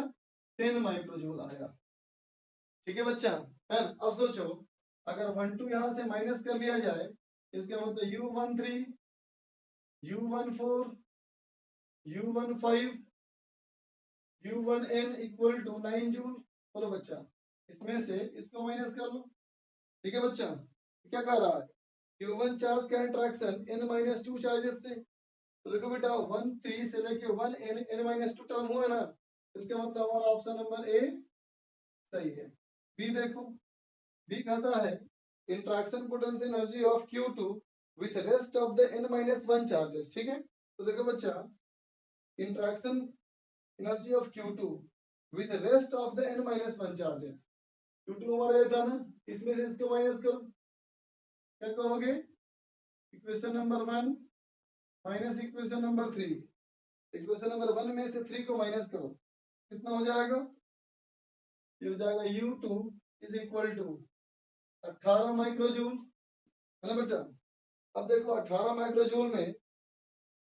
A: 10 माइक्रोजूल आया, ठीक है बच्चा, है। अब सोचो अगर 12 यहां से माइनस कर दिया जाए, इसका मतलब U13, U14, U15, U1n equal to 9 joule. बोलो बच्चा, इसमें से इसको माइनस कर लो, ठीक है बच्चा। क्या कह रहा है, Q1 चार्ज का इंटरेक्शन n-2 चार्जेस से, तो देखो बेटा 1 3 से लेके 1 n-2 टर्म हुआ ना, इसका मतलब हमारा ऑप्शन नंबर ए सही है। बी देखो, बी कहता है interaction potential energy of Q2 with rest of the n-1 charges, ठीक है। तो देखो बच्चा, interaction energy of Q2 with rest of the n-1 charges, Q2 हमारा ये था ना, इसमें से इसको माइनस करो, क्या कहोगे, equation number 1 minus equation number 3, equation number 1 में से 3 को माइनस करो, कितना हो जाएगा, ये हो जाएगा U2 इज इक्वल टू 18 माइक्रोजूल, है ना बेटा। अब देखो 18 माइक्रोजूल में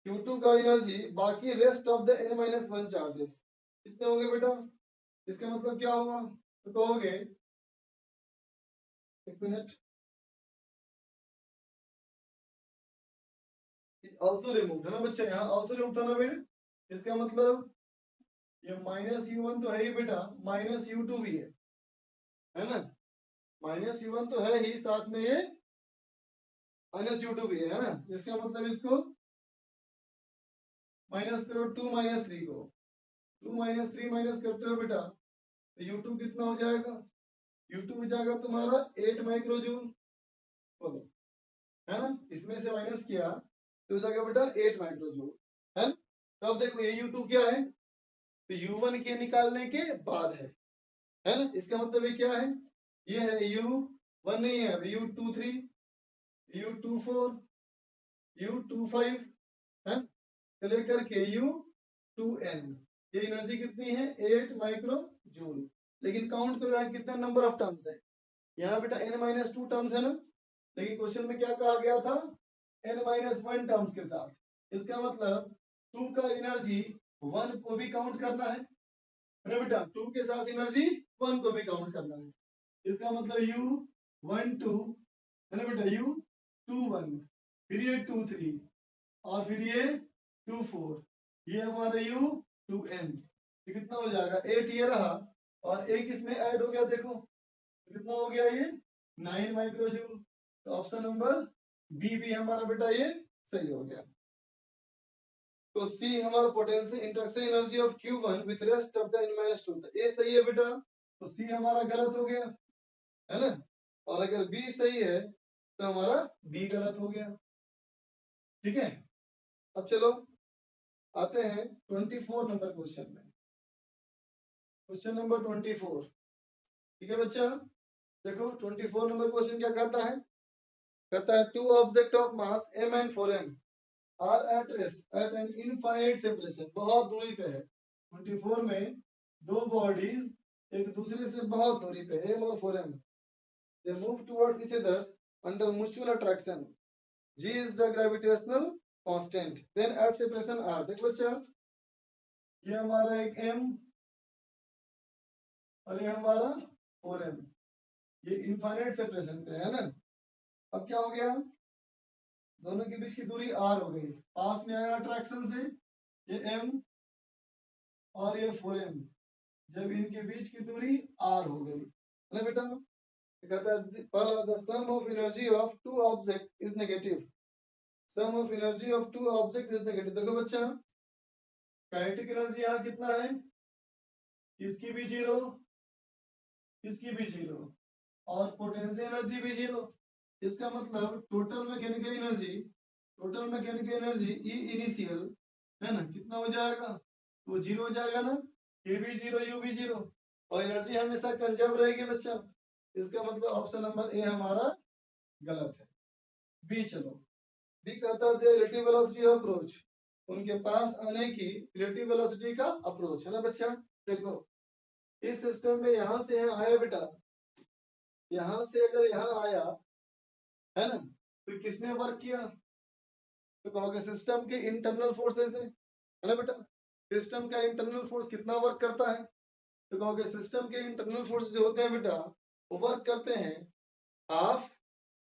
A: Q2 का एनर्जी बाकी rest of the n-1 charges कितने होंगे बेटा, इसका मतलब क्या होगा, तो कहोगे, एक मिनट, ऑल्सो रिमूव, है ना बच्चा, यहाँ ऑल्सो रिमूव था ना बेटा, इसका मतलब ये -U1 तो है ही बेटा, -U2 भी है ना, -U1 तो है ही, साथ में ये -U2 भी है ना। इसका मतलब इसको माइनस करो, 2 - 3 को, 2 - 3 माइनस करते हो बेटा, तो U2 कितना हो जाएगा, U2 हो जाएगा तुम्हारा 8 माइक्रोजूल, बोलो, है ना। इसमें से माइनस किया तो हो जाएगा बेटा 8 माइक्रोजूल, है ना। तो अब देखो ये U2 क्या है, तो U1 के निकालने के बाद है ना। इसका मतलब ये क्या है, ये है U1 नहीं है, U23, U24, U25 है, तो लेकर के U2N। ये एनर्जी कितनी है, 8 माइक्रो जूल। लेकिन काउंट करो यार कितना नंबर ऑफ टर्म्स है, यहाँ बेटा n-2 टर्म्स है ना, लेकिन क्वेश्चन में क्या कहा गया था, n-1 टर्म्स के साथ। इसका मतलब 2 का एनर्जी 1 को भी काउंट करना है ना बेटा, 2 के साथ एनर्जी 1 को भी काउंट करना है। इसका मतलब U12 है ना बेटा, U21, फिर ये 23 और फिर ये 24, ये हमारा U2N। ये कितना हो जाएगा, 8 ये रहा और एक इसमें ऐड हो गया, देखो कितना हो गया ये 9 माइक्रो जूल। तो ऑप्शन नंबर बी भी हमारा बेटा ये सही हो गया। तो सी हमारा potential interaction energy of Q1 with rest of the n-2, ये सही है बेटा, तो सी हमारा गलत हो गया है ना। और अगर बी सही है तो हमारा बी गलत हो गया, ठीक है। अब चलो आते हैं 24 नंबर क्वेश्चन में। क्वेश्चन नंबर 24, ठीक है बच्चा। देखो 24 नंबर क्वेश्चन क्या कहता है, कहता है two object of mass m and 4m are at rest at an infinite separation, बहुत दूरी पे है। 24 में दो बॉडीज एक दूसरे से बहुत दूरी पे m और 4m, they move towards each other under mutual attraction, g is the gravitational constant, then at separation r। देखो बच्चा, ये हमारा एक m और ये हमारा 4m, ये इनफाइनाइट सेपरेशन पे है ना। अब क्या हो गया, दोनों के बीच की दूरी r हो गई, पास में आया अट्रैक्शन से ये m और ये 4m, जब इनके बीच की दूरी r हो गई है ना बेटा। कहता है पहला the sum of energy of two object is negative, sum of energy of two object is negative. देखो बच्चा, काइनेटिक एनर्जी यहाँ कितना है, इसकी भी जीरो, इसकी भी जीरो, और पोटेंशियल एनर्जी भी जीरो। इसका मतलब total mechanical energy, total mechanical energy E initial है ना, कितना हो जाएगा, तो जीरो हो जाएगा ना, ये भी जीरो यू भी जीरो, और एनर्जी हमेशा कंजर्व रहेगी बच्चा। इसका मतलब ऑप्शन नंबर ए हमारा गलत है, बी। चलो बी कहता है रिलेटिव वेलोसिटी ऑफ अप्रोच, उनके पास आने की रिलेटिव वेलोसिटी का अप्रोच है ना बच्चा। देखो इस सिस्टम में यहां से यहाँ आया बेटा, यहां से अगर यहाँ आया है ना, तो किसने वर्क किया, तो कहोगे सिस्टम के इंटरनल फोर्सेस है ना बेटा। सिस्टम का इंटरनल फोर्स कितना वर्क करता है, तो कहोगे सिस्टम के इंटरनल फोर्स जो होते हैं बेटा वो वर्क करते हैं half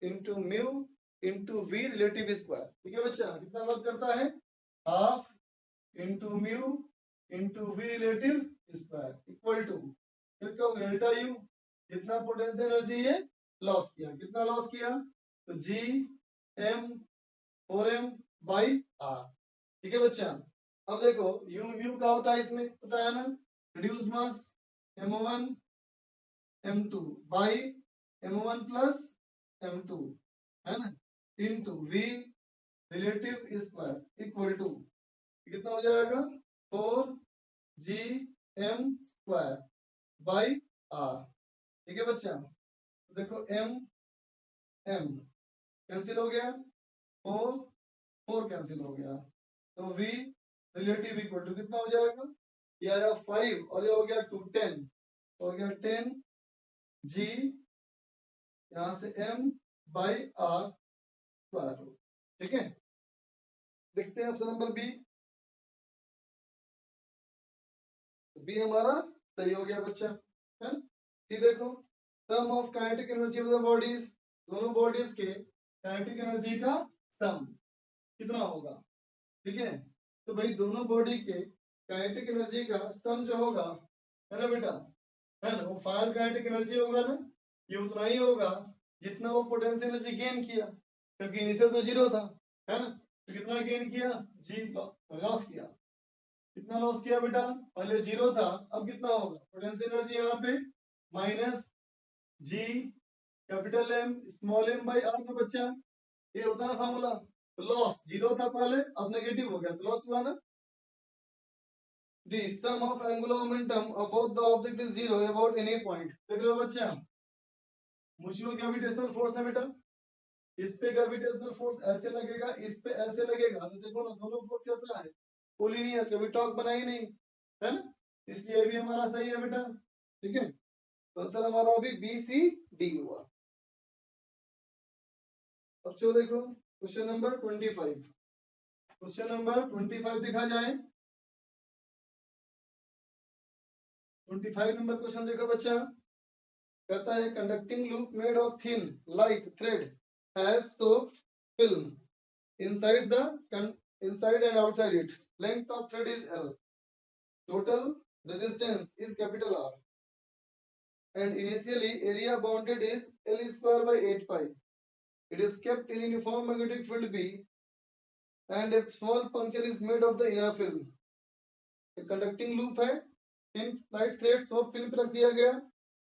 A: into mu into V relative square. ठीक है बच्चा, कितना वर्क करता है, half into mu into V relative square equal to delta U, जितना पोटेंशियल एनर्जी ये लॉस किया, कितना लॉस किया, तो G M 4m by are. ठीक है बच्चा। अब देखो यू म्यू का होता है इसमें पता है ना, reduce mass m1 m2 by m1 plus m2 है ना, into v relative square equal to कितना हो जाएगा 4gm स्क्वायर बाई आर। ठीक है बच्चा, देखो m m कैंसिल हो गया, 4 कैंसिल हो गया, तो v रिलेटिव इक्वल टू कितना हो जाएगा, ये आया 5 और ये हो गया 2 10, हो गया 10 g यहां से m by R square root. ठीक है, देखते हैं ऑप्शन नंबर बी, बी हमारा सही हो गया बच्चा है। ये देखो sum of kinetic energy of the bodies, दोनों बॉडीज के काइनेटिक एनर्जी का सम कितना होगा। ठीक है, तो भाई दोनों बॉडी के काइनेटिक एनर्जी का सम जो होगा है ना बेटा, है ना, वो फाइनल काइनेटिक एनर्जी होगा ना, ये उतना ही होगा जितना वो पोटेंशियल एनर्जी गेन किया, क्योंकि इनिशियल तो जीरो था है ना, तो कितना गेन किया, जी लॉस किया। कितना लॉस किया बेटा, पहले जीरो था अब कितना होगा, पोटेंशियल एनर्जी यहाँ पे minus G capital M small M by R का बच्चा, ये होता है फॉर्मूला। तो लॉस जीरो था पहले अब नेगेटिव हो गया तो लॉस हुआ ना, जी sum of angular momentum about the object is zero about any point. देख रहे हो बच्चे, म्यूचुअल ग्रेविटेशनल फोर्स है बेटा, इस पे ग्रेविटेशनल फोर्स ऐसे लगेगा, इस पे ऐसे लगेगा, तो देखो ना दोनों फोर्स कैसा है, कोलिनियर, कभी टॉर्क बना ही नहीं, है ना, इसलिए भी हमारा सही है बेटा। ठीक है, तो आंसर हमारा अभी बी सी डी हुआ। अब चलो देखो क्वेश्चन नंबर 25। क्वेश्चन नंबर 25 दिखा जाए। 25 नंबर क्वेश्चन देखो बच्चा, कहता है conducting loop made of thin light thread has soap film inside the inside and outside it. Length of thread is L. Total resistance is capital R. And initially area bounded is L square by 8 pi. It is kept in uniform magnetic field B and a small puncture is made of the inner film. एक conducting loop है, in light thread soap film पे रख दिया गया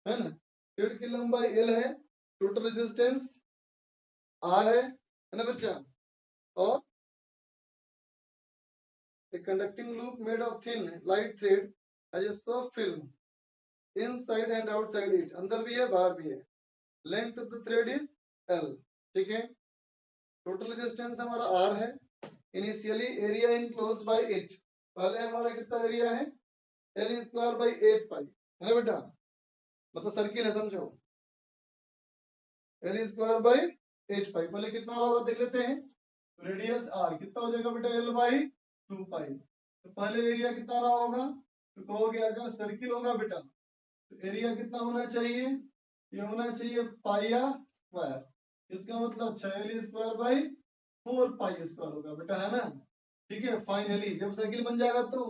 A: है ना, thread की लंबाई L है, टोटल रेजिस्टेंस R है ना बच्चा, और a conducting loop made of thin light thread has a soft film inside and outside it, अंदर भी है बाहर भी है, length of the thread is L। ठीक है, टोटल रेजिस्टेंस हमारा R है, initially area enclosed bye it, पहले हमारा कितना एरिया है, L स्क्वायर बाय 8 पाई, है ना बेटा, मतलब सर्किल है समझो, L स्क्वायर बाय 8 पाई, पहले कितना होगा देख लेते हैं, रेडियस R कितना हो जाएगा बेटा, L बाई 2 पाई, तो पहले एरिया कितना रहा होगा, तो कहोगे अगर सर्किल होगा बेटा तो एरिया कितना होना चाहिए, ये होना चाहिए पाई आर स्क्वायर, इसका मतलब 6 स्क्वायर बाई 4 पाई स्क्वायर होगा बेटा, है ना। ठीक है, फाइनली जब सर्किल बन जाएगा तो,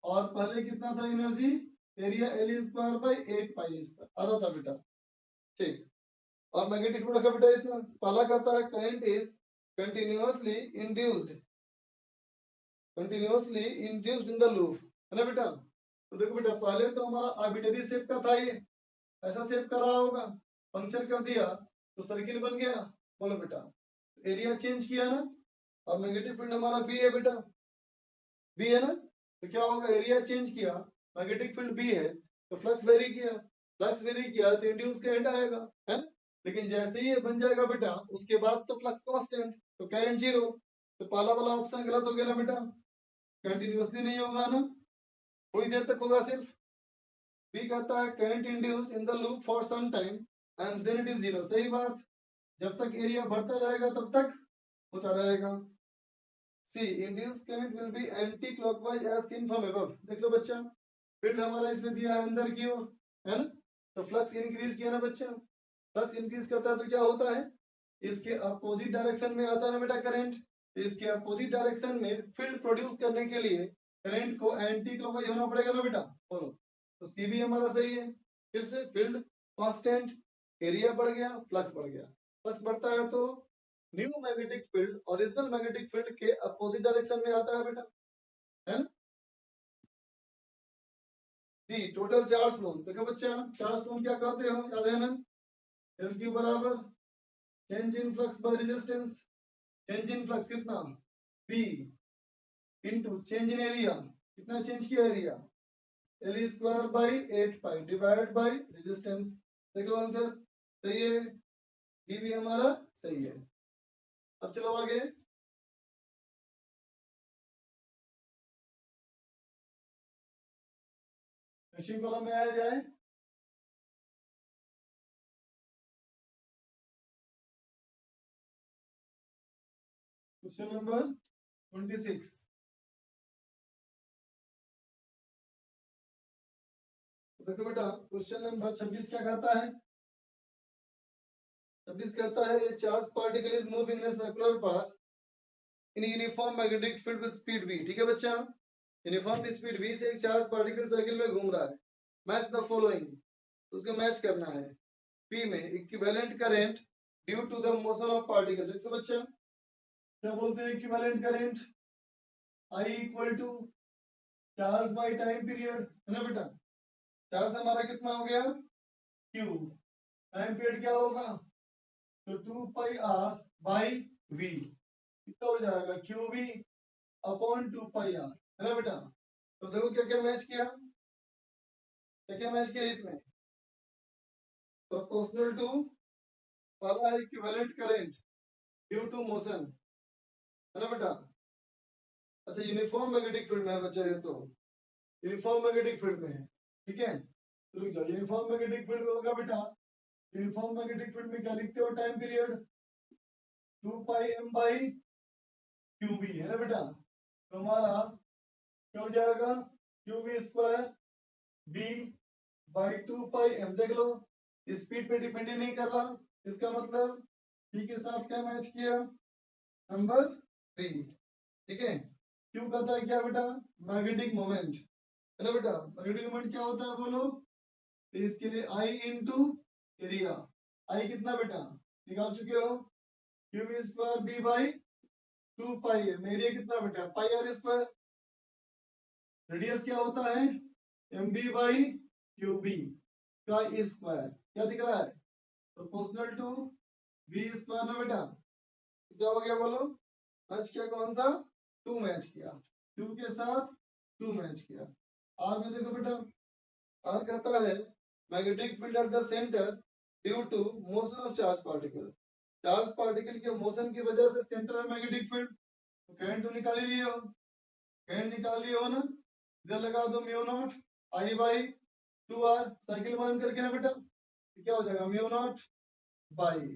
A: और पहले कितना था energy, area L square by 8 pi square आता था बेटा। ठीक, और मैग्नेटिक रखा बेटा, इसमें पहला कहता है current is continuously induced, continuously induced in the loop, है ना बेटा। तो देखो बेटा पहले तो हमारा आर्बिट्ररी शेप का था, ये ऐसा शेप कर रहा होगा, पंक्चर कर दिया तो सर्किल बन गया, बोलो बेटा एरिया चेंज किया ना, और नेगेटिव फील्ड हमारा बी है बेटा, बी है ना, तो क्या होगा, एरिया चेंज किया, मैग्नेटिक फील्ड बी है, तो फ्लक्स वेरी किया, फ्लक्स वेरी किया तो इंड्यूस करंट आएगा, है ना? लेकिन जैसे ही ये बन जाएगा बेटा उसके बाद तो फ्लक्स कांस्टेंट, तो करंट जीरो, तो पहला वाला ऑप्शन गलत हो गया ना बेटा, कंटिन्यूअसली नहीं होगा ना, थोड़ी देर तक होगा सिर्फ। बी कहता है current induce in the loop for some time and then it is zero, सही बात, जब तक एरिया बढ़ता रहेगा तब तक होता रहेगा। See induce current will be anticlockwise as seen from above, देख लो बच्चा फील्ड हमारा इसमें दिया है अंदर की ओर, है ना, तो फ्लक्स इंक्रीज किया ना बच्चा, फ्लक्स इंक्रीज करता है तो क्या होता है, इसके अपोजिट डायरेक्शन में आता है ना बेटा करंट, इसके अपोजिट डायरेक्शन में फील्ड प्रोड्यूस करने के लिए करंट को एंटी क्लॉकवाइज होना पड़ेगा ना बेटा, बोलो, तो सी भी हमारा सही है। फिर से फील्ड कांस्टेंट, एरिया बढ़ गया, फ्लक्स बढ़ गया, फ्लक्स बढ़ता है तो new magnetic field original magnetic field के अपोजिट डायरेक्शन में आता है बेटा, है ना। जी टोटल चार्ज लोन देखो बच्चा, चार्ज लोन क्या कहते हो याद है ना, एल क्यू बराबर change in flux by resistance, change in flux कितना, B into change in area, कितना चेंज किया area, L square by 8 pi divided by resistance, देखो आंसर सही है, बी भी हमारा सही है। अब चलो आगे, क्वेश्चन कॉलम में आया जाए, क्वेश्चन नंबर 26। देखो बेटा क्वेश्चन नंबर 26 क्या कहता है, 26 कहता है ये charge particle is moving in circular path in uniform magnetic field with speed v, ठीक है बच्चा, यूनिफॉर्म स्पीड v से एक चार्ज पार्टिकल सर्किल में घूम रहा है, मैच द फॉलोइंग, उसको मैच करना है, p में equivalent current due to the motion of particle, देखो बच्चा क्या बोलते हैं equivalent current, I equal to charge by time period, है ना बेटा, चार्ज हमारा कितना हो गया q, टाइम पीरियड क्या होगा, तो 2 पाई r बाई v, कितना हो जाएगा Q V upon 2 pi R, है ना बेटा, तो देखो क्या क्या मैच किया, क्या क्या मैच किया इसमें, प्रोपोर्शनल टू वाला equivalent current due to motion, है ना बेटा। अच्छा यूनिफॉर्म मैग्नेटिक फील्ड में है बच्चा, ये तो यूनिफॉर्म मैग्नेटिक फील्ड में है, ठीक है। तो रुक जाओ, यूनिफॉर्म मैग्नेटिक फील्ड में होगा बेटा, यूनिफॉर्म मैग्नेटिक फील्ड में क्या लिखते हो, time period 2 pi m by QB, है ना बेटा। तो हमारा क्या हो जाएगा, QB square B by 2 pi m, देख लो स्पीड पे डिपेंड ही नहीं कर रहा, इसका मतलब बी के साथ क्या मैच किया, नंबर 3, ठीक है। क्यू करता है क्या बेटा, मैग्नेटिक मोमेंट, है ना बेटा। मैग्नेटिक मोमेंट क्या होता है बोलो, तो इसके लिए आई इंटू एरिया, आई कितना बेटा निकाल चुके हो, क्यूब स्क्वायर बी बाई 2 पाई है, एरिया कितना बेटा पाई आर स्क्वायर, रेडियस क्या होता है M B by Q B का स्क्वायर, क्या दिख रहा है, प्रोपोर्शनल टू बी स्क्वायर ना बेटा। क्या हो गया बोलो, मैच किया कौन सा, 2 मैच किया, क्यू के साथ 2 मैच किया। आर में देखो बेटा, आर कहता है magnetic field at the centre due to motion of charge particle, charge particle के मोशन की वजह से सेंटर में मैग्नेटिक फील्ड, तो करंट तो निकाल ही लिए हो, करंट निकाल लिए हो ना, इधर लगा दो mu naught I by 2 R, cycle बंद करके ना बेटा, तो क्या हो जाएगा म्यू नॉट बाई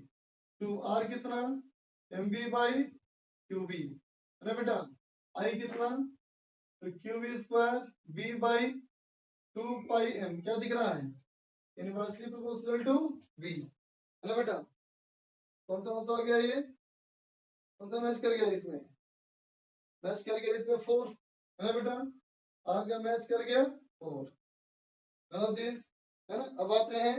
A: 2 आर कितना M B by Q B, है ना बेटा। आई कितना, तो Q B square B by 2 pi m, क्या दिख रहा है इनवर्सली प्रोपोर्शनल टू v, है ना बेटा। कौन सा हो गया ये, कौन सा मैच कर गया इसमें, मैच कर गया इसमें 4, है ना बेटा। आर का मैच कर गया 4, है ना। अब आते हैं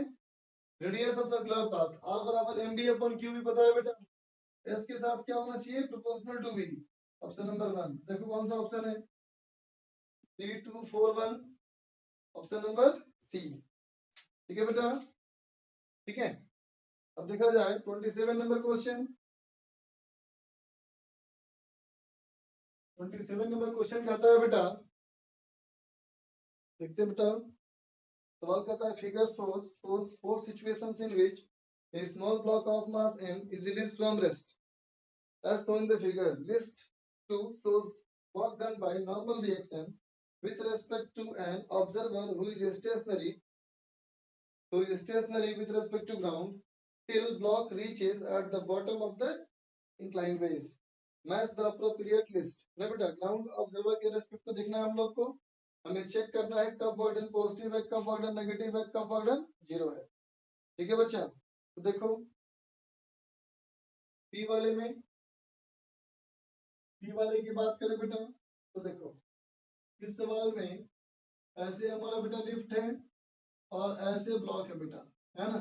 A: radius of circular path, R बराबर एम बी अपॉन क्यू भी पता है बेटा, एस के साथ क्या होना चाहिए proportional to B, option number 1, देखो कौन सा ऑप्शन है 3241, ऑप्शन नंबर सी, ठीक है बेटा, ठीक है। अब देखा जाए 27 नंबर क्वेश्चन, 27 नंबर क्वेश्चन कहता है बेटा, देखते हैं बेटा, सवाल कहता है figure shows 4 situations in which a small block of mass m is released from rest as shown in the figure. List 2 shows work done by normal reaction with respect to an observer who is stationary with respect to ground till block reaches at the bottom of the inclined ways. Match the appropriate list, ना बेटा ground observer के respect में देखना है हम लोग को, हमें चेक करना है कब वर्डन पॉजिटिव है, कब वर्डन नेगेटिव है, कब वर्डन 0 है, ठीक है बच्चा। तो देखो पी वाले में, पी वाले की बात करें बेटा, तो देखो इस सवाल में ऐसे हमारा बेटा लिफ्ट है और ऐसे ब्लॉक है बेटा, है ना,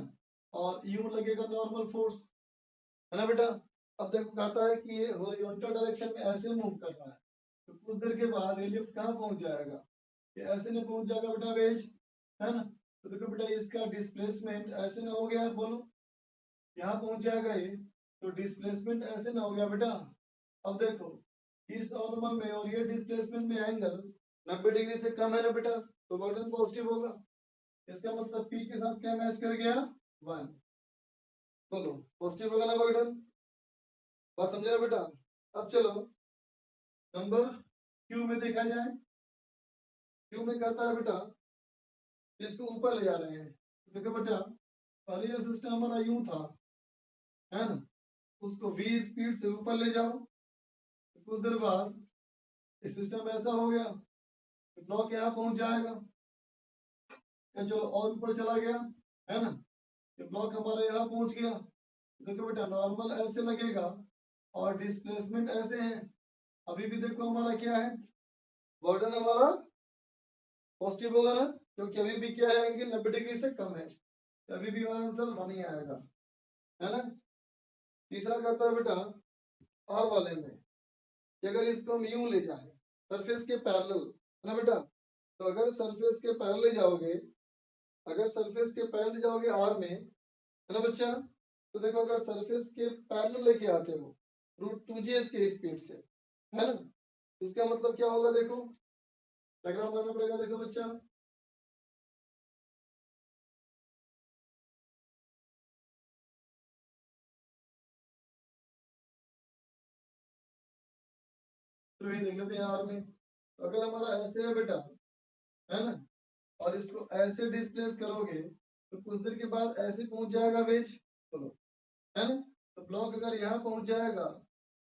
A: और यूं लगेगा नॉर्मल फोर्स, है ना बेटा। अब देखो कहता है कि ये हॉरिजॉन्टल डायरेक्शन में ऐसे मूव कर रहा है, तो कुछ देर के बाद ये लिफ्ट कहाँ पहुंच जाएगा, ये ऐसे नहीं पहुंच जाएगा बेटा वेज, है ना। तो देखो बेटा इसका डिस्प्लेसमेंट ऐसे ना हो गया, बोलो यहाँ पहुंच जाएगा ये, तो डिस्प्लेसमेंट ऐसे ना हो गया बेटा। अब देखो इस नॉर्मल में और ये डिस्प्लेसमेंट में एंगल 90 डिग्री से कम है ना बेटा, तो वर्डन पॉजिटिव होगा, इसका मतलब पी के साथ क्या मैच कर गया 1, बोलो पॉजिटिव होगा ना वर्डन, बात समझे ना बेटा। अब चलो नंबर क्यू में देखा जाए, क्यू में कहता है बेटा इसको ऊपर ले जा रहे हैं, देखो बेटा पहले जो सिस्टम हमारा यूं था, है ना, उसको v स्पीड से ऊपर ले जाओ, कुछ देर बाद सिस्टम ऐसा हो गया, ब्लॉक यहाँ पहुंच जाएगा, या चलो और ऊपर चला गया, है ना, ये ब्लॉक हमारा यहाँ पहुंच गया, देखो बेटा नॉर्मल ऐसे लगेगा और डिस्प्लेसमेंट ऐसे है, अभी भी देखो हमारा क्या है, वर्डन हमारा पॉजिटिव होगा ना, क्योंकि अभी भी क्या है एंगल 90 डिग्री से कम है, अभी भी हमारा आंसर 1 ही आएगा, है ना। तीसरा करता है बेटा आर वाले में कि अगर इसको हम यूं ले जाए सरफेस के पैरेलल, है ना बेटा, तो अगर सरफेस के पैरेलल जाओगे, अगर सरफेस के पैरेलल जाओगे आर में, है ना बच्चा, तो देखो अगर सरफेस के पैरेलल लेके आते हो √2gs के स्पीड से, है ना, इसका मतलब क्या होगा देखो डायग्राम बनाना पड़ेगा। देखो बच्चा, तो ये देख लेते हैं यार में, अगर हमारा ऐसे है बेटा, है ना, और इसको ऐसे डिस्प्लेस करोगे तो कुछ देर के बाद ऐसे पहुंच जाएगा वेज, चलो, है ना। तो ब्लॉक अगर यहाँ पहुंच जाएगा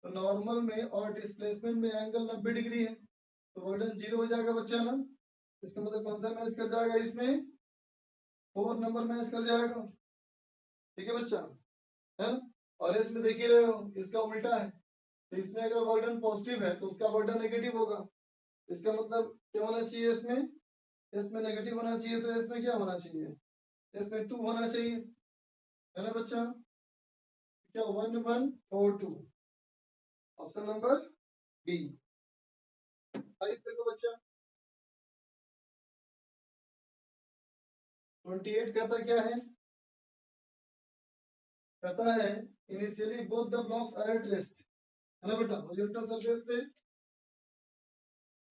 A: तो नॉर्मल में और डिस्प्लेसमेंट में एंगल 90 डिग्री है, तो वर्डन 0 हो जाएगा बच्चा ना। इसका मतलब कौन सा मैच कर जाएगा इसमें, 4 नंबर मैच कर जाएगा। ठीक है बच्चा, है ना। और इसमें देख ही रहे हो इसका उल्टा है, तो इसमें अगर वर्डन पॉजिटिव है तो उसका वर्डन नेगेटिव होगा। इसका मतलब क्या होना चाहिए इसमें, इसमें नेगेटिव होना चाहिए, तो इसमें क्या होना चाहिए, इसमें 2 होना चाहिए, है ना बच्चा। क्या 1 1 4 2, ऑप्शन नंबर बी। देखो बच्चा 28 कहता क्या है, कहता है initially both the blocks are at rest, है ना बेटा, हॉरिजॉन्टल सरफेस पे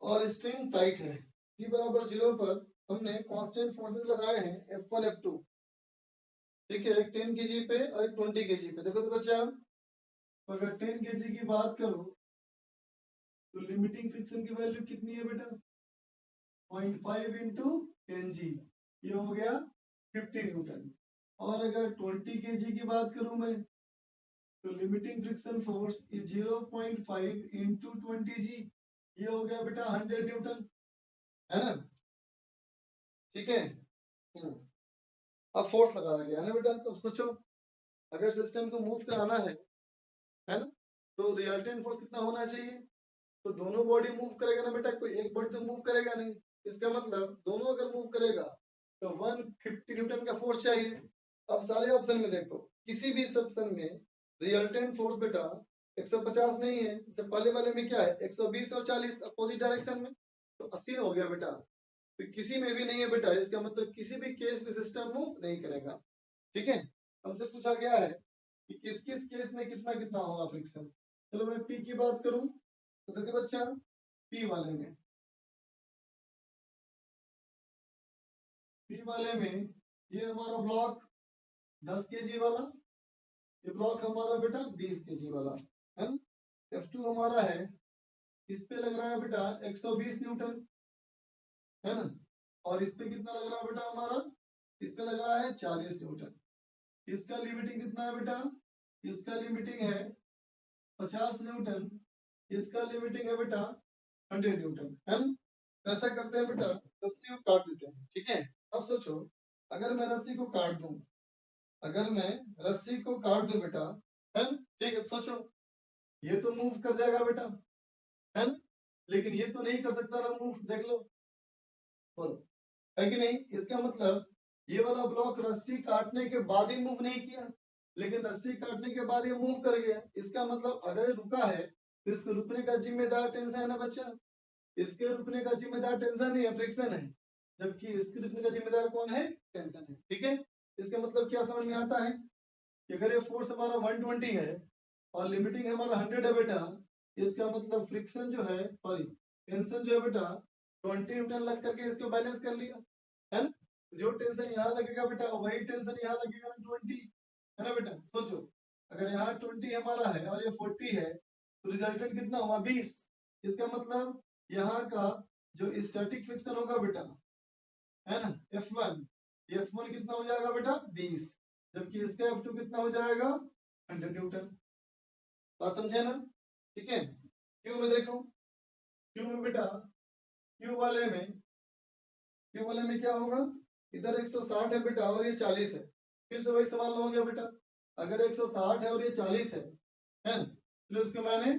A: और स्ट्रिंग टाइट है। t बराबर 0 पर हमने कांस्टेंट फोर्सेस लगाए हैं F1 F2, ठीक है, एक 10 kg पे और एक 20 kg पे। देखो तो बच्चा, अगर 10 kg की बात करो तो लिमिटिंग फ्रिक्शन की वैल्यू कितनी है बेटा, 0.5 इंटू 10g, ये हो गया 50 न्यूटन। और अगर 20 kg की बात करूं मैं, तो limiting friction force is 0.5 into 20g, ये हो गया बेटा 100 न्यूटन, है ना। ठीक है, अब फोर्स लगा दिया है ना बेटा। तो सोचो अगर सिस्टम को मूव कराना है ना, तो रिजल्टेंट फोर्स कितना होना चाहिए, तो दोनों बॉडी मूव करेगा ना बेटा, कोई एक बॉडी तो मूव करेगा नहीं। इसका मतलब दोनों अगर मूव करेगा तो 150 न्यूटन का फोर्स चाहिए। अब सारे ऑप्शन में देखो, किसी भी ऑप्शन में रिजल्टेंट फोर्स बेटा 150 नहीं है, इससे पहले वाले में क्या है 120 और 40 अपोजिट डायरेक्शन में, तो 80 हो गया बेटा। तो किसी में भी नहीं है बेटा, इसका मतलब किसी भी केस में सिस्टम मूव नहीं करेगा। ठीक है, हमसे पूछा गया है कि किस किस केस में कितना कितना होगा फ्रिक्शन। चलो मैं पी की बात करूं तो देखो बच्चा, पी वाले में, पी वाले में ये हमारा ब्लॉक 10 kg वाला, ये ब्लॉक हमारा बेटा 20 kg वाला, है ना। F2 हमारा है, इस पे लग रहा है बेटा 120 न्यूटन, है ना। और इस पे कितना लग रहा है बेटा हमारा, इस पे लग रहा है 40 न्यूटन। इसका लिमिटिंग कितना है बेटा, इसका लिमिटिंग है 50 न्यूटन, इसका लिमिटिंग है बेटा 100 न्यूटन, है ना। ऐसा करते हैं बेटा, रस्सी को काट देते हैं, ठीक है। अब सोचो अगर मैं रस्सी को काट दूं, अगर मैं रस्सी को काट दूं बेटा, है ना, ठीक है, सोचो ये तो मूव कर जाएगा बेटा, है ना, लेकिन ये तो नहीं कर सकता ना मूव, देख लो, बोलो, है कि नहीं। इसका मतलब ये वाला ब्लॉक रस्सी काटने के बाद ही मूव नहीं किया, लेकिन रस्सी काटने के बाद ये मूव कर गया। इसका मतलब अगर रुका है तो इसको रुकने का जिम्मेदार टेंशन है ना बच्चा, इसके रुकने का जिम्मेदार टेंशन नहीं है, फ्रिक्शन है, जबकि इसके रुकने का जिम्मेदार कौन है, टेंशन है। ठीक है, इसका मतलब क्या समझ में आता है कि अगर ये फोर्स हमारा 120 है और लिमिटिंग हमारा 100 है बेटा, इसका मतलब फ्रिक्शन जो है, सॉरी टेंशन जो है बेटा 20 न्यूटन लग करके इसको बैलेंस कर लिया, है ना। जो टेंशन यहाँ लगेगा बेटा वही टेंशन यहाँ लगेगा 20, है ना बेटा। सोचो अगर यहाँ 20 हमारा है और ये 40 है तो रिजल्टेंट कितना हुआ 20। इसका मतलब यहाँ का जो स्टैटिक फ्रिक्शन होगा बेटा, है ना, F1, F1 कितना हो जाएगा बेटा 20, जबकि इससे F2 कितना हो जाएगा 100 न्यूटन। बात समझे ना, ठीक है। क्यू में देखो, क्यू में बेटा, क्यू वाले में क्या होगा, इधर 160 है बेटा और ये 40 है, फिर से वही सवाल हो गया बेटा, अगर 160 है और ये 40 है ना, तो इसको मैंने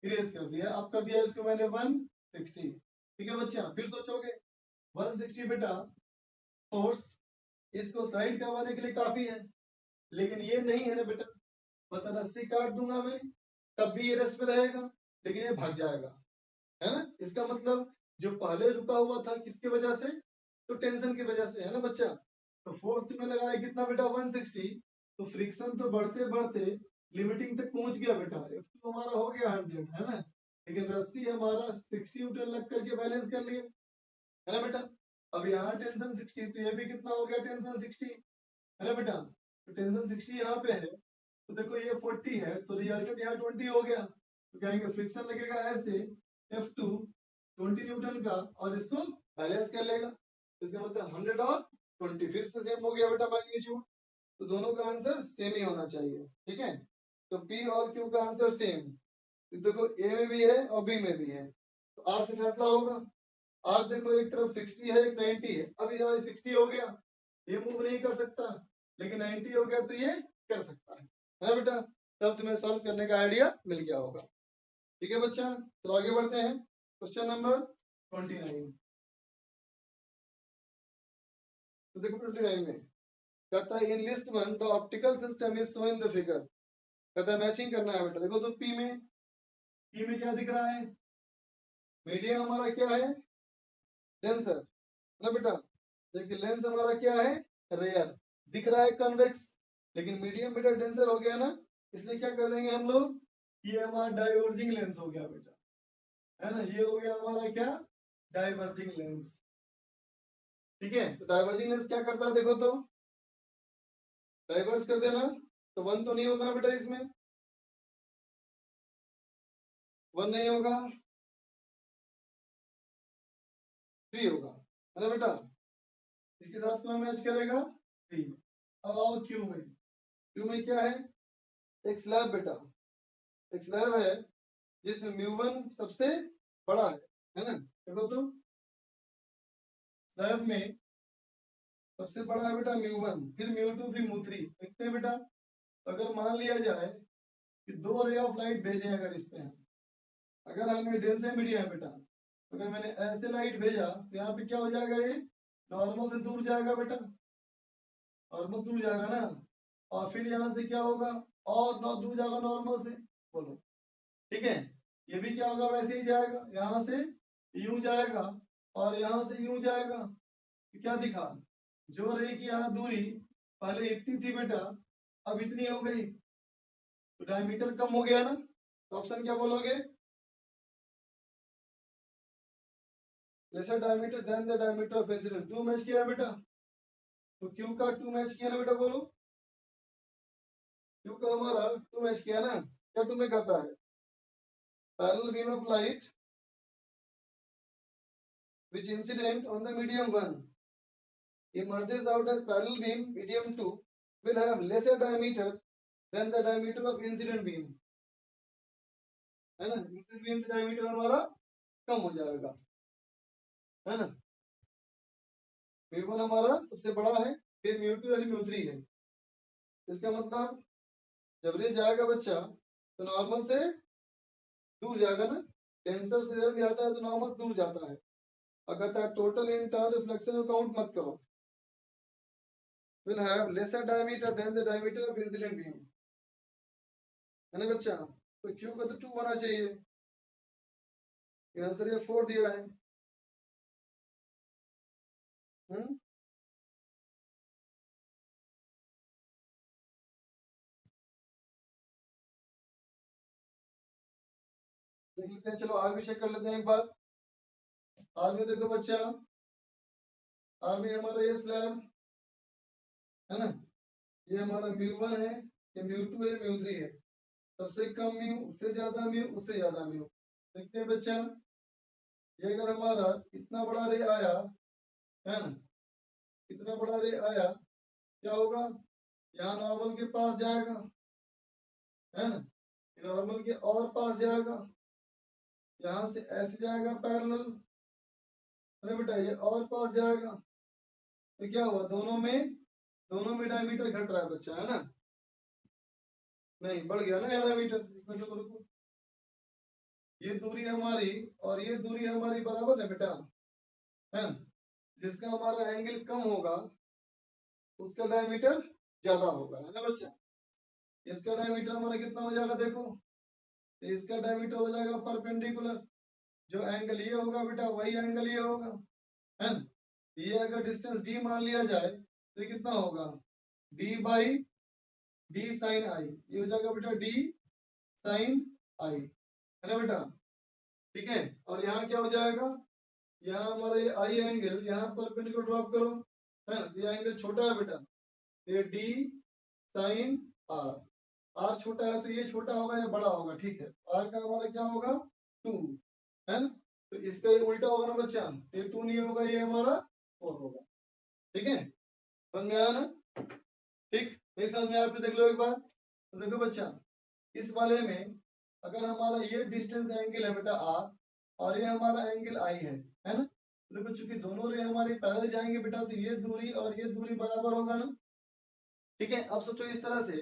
A: इरेज कर दिया, अब कर दिया इसको मैंने 160। ठीक है बच्चा, फिर सोचोगे 160 बेटा फोर्स इसको साइड करवाने के लिए काफी है, लेकिन ये नहीं है ना बेटा, मतलब रस्सी काट दूंगा मैं तब भी ये रेस्ट पे रहेगा, लेकिन ये भाग जाएगा, है ना। इसका मतलब जो पहले रुका हुआ था किसकी वजह से, तो टेंशन की वजह से, है ना बच्चा। तो फोर्स में लगाया कितना बेटा 160, तो फ्रिक्शन तो बढ़ते बढ़ते लिमिटिंग तक पहुंच गया बेटा, F2 हमारा हो गया 100, है ना, लेकिन रस्सी हमारा 60 न्यूटन लग करके बैलेंस कर लिया। है ना बेटा। अब यहाँ टेंशन 60, तो ये भी कितना हो गया टेंशन 60, है ना बेटा। तो टेंशन 60 यहाँ पे है, तो देखो ये 40 है, तो रिजल्टेंट यहाँ 20 हो गया, तो कहेंगे फ्रिक्शन लगेगा ऐसे F2 20 न्यूटन का, और इसको बैलेंस कर लेगा, इसका मतलब 100 और 20 फिर से सेम हो गया बेटा मैग्नीट्यूड। तो दोनों का आंसर सेम ही होना चाहिए, ठीक है। तो P और Q का आंसर सेम, देखो ए में भी है और बी में भी है, तो आर से फैसला होगा। आर देखो एक तरफ 60 है एक 90 है, अब यहाँ 60 हो गया, ये मूव नहीं कर सकता, लेकिन 90 हो गया तो ये कर सकता है बेटा। तब तुम्हें सॉल्व करने का आइडिया मिल गया होगा, ठीक है बच्चा। तो आगे बढ़ते हैं, क्वेश्चन नंबर 29। तो देखो 29 में कहता है in list one the optical system is show in the figure, कहता है मैचिंग करना है बेटा। देखो तो पी में क्या दिख रहा है, मीडियम हमारा क्या है, डेंसर, ना बेटा। देखिए लेंस हमारा क्या है, रेयर, दिख रहा है कन्वेक्स, लेकिन मीडियम बेटा डेंसर हो गया ना, इसलिए क्या कर देंगे हम लोग, ये हमारा डाइवर्जिंग लेंस हो गया बेटा, है ना। ये हो गया हमारा क्या, डाइवर्जिंग लेंस, ठीक है। तो डाइवर्जिंग लेंस क्या करता है, देखो तो डाइवर्स कर देना, तो वन तो नहीं होगा ना बेटा, इसमें वन नहीं होगा, थ्री होगा, है ना बेटा। इसके साथ में मैच करेगा थ्री। अब आओ क्यू में, क्यू में क्या है, एक स्लैब बेटा, एक स्लैब है जिसमें म्यू1 सबसे बड़ा है ना। देखो तो स्लैब में सबसे बड़ा है बेटा म्यू1, फिर म्यू2, फिर म्यू3, देखते हैं बेटा। अगर मान लिया जाए कि दो रे ऑफ लाइट भेजे अगर इस पे, अगर हमें डेंस मीडिया है बेटा, अगर मैंने ऐसे लाइट भेजा तो यहाँ पे क्या हो जाएगा, ये नॉर्मल से दूर जाएगा बेटा, नॉर्मल दूर जाएगा ना, और फिर यहाँ से क्या होगा, और दूर जाएगा नॉर्मल से, बोलो ठीक है। ये भी क्या होगा, वैसे ही जाएगा, यहाँ से यूं जाएगा और यहाँ से यूं जाएगा, तो क्या दिखा, जो रे की यहाँ दूरी पहले इतनी थी बेटा, अब इतनी हो गई, तो डायमीटर कम हो गया ना। तो ऑप्शन क्या बोलोगे, lesser diameter than the diameter of incident, two match किया है बेटा, तो क्यू का टू मैच किया ना बेटा, बोलो क्यू का हमारा टू मैच किया ना। क्या टू में कहता है, parallel beam of light which incident on the medium 1 emerges out as parallel beam medium 2 will have lesser diameter than the diameter of incident beam, है ना। incident beam का diameter हमारा कम हो जाएगा, है ना। म्यू1 हमारा सबसे बड़ा है, फिर म्यू2 और म्यू3 है, इसका मतलब जब रे जाएगा बच्चा तो नॉर्मल से दूर जाएगा ना, टेंसर से जब जाता है तो नॉर्मल से दूर जाता है। अगर टोटल इन टर्न रिफ्लेक्शन को काउंट मत करो, will have lesser diameter than the diameter of incident beam, है ना बच्चा। तो क्यू का तो 2 होना चाहिए, आंसर ये 4 दिया है। हम्म, देख लेते हैं, चलो आर भी चेक कर लेते हैं एक बार। आर में देखो बच्चा, आर में हमारा ये स्लैब है ना, ये हमारा म्यू1 है, ये म्यू2 है, म्यू3 है, सबसे कम म्यू, उससे ज्यादा म्यू, उससे ज्यादा म्यू। देखते हैं बच्चा, ये अगर हमारा इतना बड़ा रे आया, है ना, इतना बड़ा रे आया, क्या होगा, यहाँ नॉर्मल के पास जाएगा, है ना, नॉर्मल के और पास जाएगा, यहाँ से ऐसे जाएगा पैरेलल, अरे बेटा ये और पास जाएगा, तो क्या हुआ, दोनों में डायमीटर घट रहा है बच्चा, है ना। नहीं बढ़ गया ना डायमीटर, तो रुको, ये दूरी हमारी और ये दूरी हमारी बराबर है बेटा, है ना। जिसका हमारा एंगल कम होगा उसका डायमीटर ज्यादा होगा, है ना बच्चा। इसका डायमीटर हमारा कितना हो जाएगा, देखो तो इसका डायमीटर हो जाएगा परपेंडिकुलर, जो एंगल ये होगा बेटा वही एंगल ये होगा, है ना। ये अगर डिस्टेंस डी मान लिया जाए तो ये कितना होगा, डी बाई डी साइन आई, ये हो जाएगा बेटा डी साइन आई, है ना बेटा, ठीक है। और यहाँ क्या हो जाएगा, यहाँ हमारा ये आई एंगल यहाँ परपेंडिकुलर ड्रॉप करो, है ना। ये एंगल छोटा है बेटा, ये डी साइन आर, आर छोटा है तो ये छोटा होगा या बड़ा होगा, ठीक है। आर का हमारा क्या होगा 2, है ना। तो इसका ये उल्टा होगा ना बच्चा, ये 2 नहीं होगा, ये हमारा 4 होगा, ठीक है। समझ में आया ना, ठीक। मेरे समझ में आया, फिर देख लो एक बार। तो देखो बच्चा, इस वाले में अगर हमारा ये डिस्टेंस एंगल है बेटा आर और ये हमारा एंगल आई है ना। देखो चूंकि दोनों रे हमारे पैरेलल जाएंगे बेटा, तो ये दूरी और ये दूरी बराबर होगा ना, ठीक है। अब सोचो इस तरह से,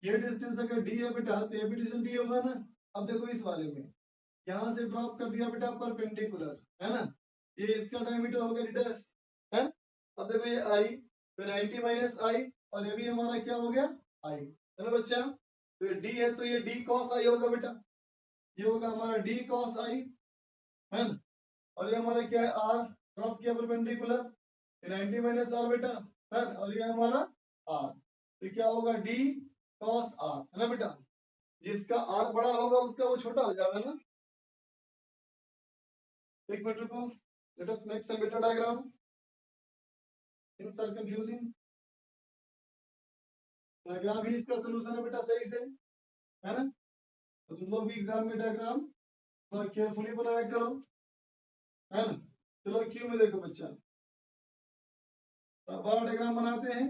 A: ये डिस्टेंस अगर डी है बेटा तो ये भी डिस्टेंस डी होगा ना। अब देखो इस वाले में यहाँ से ड्रॉप कर दिया बेटा परपेंडिकुलर, है ना। ये इसका डायमीटर हो गया डैश, है। अब देखो ये आई, फिर 90 माइनस आई, और ये भी हमारा क्या हो गया आई, है ना बच्चा। तो ये डी है तो ये डी कॉस आई होगा बेटा, ये होगा हमारा डी कॉस आई, है ना। और ये हमारा क्या है आर, ड्रॉप किया परपेंडिकुलर, 90 माइनस आर बेटा, है ना। और ये हमारा आर, तो क्या होगा डी कॉस आर, है ना बेटा। जिसका आर बड़ा होगा उसका वो छोटा हो जाएगा ना। एक मिनट रुको, लेट अस मेक सम बेटा diagram, things are confusing. Diagram ही इसका सलूशन है बेटा सही से, है ना। तो तुम लोग भी एग्जाम में डायग्राम थोड़ा केयरफुली बनाया करो, है ना। चलो क्यू में देखो बच्चा, बड़ा डायग्राम बनाते हैं।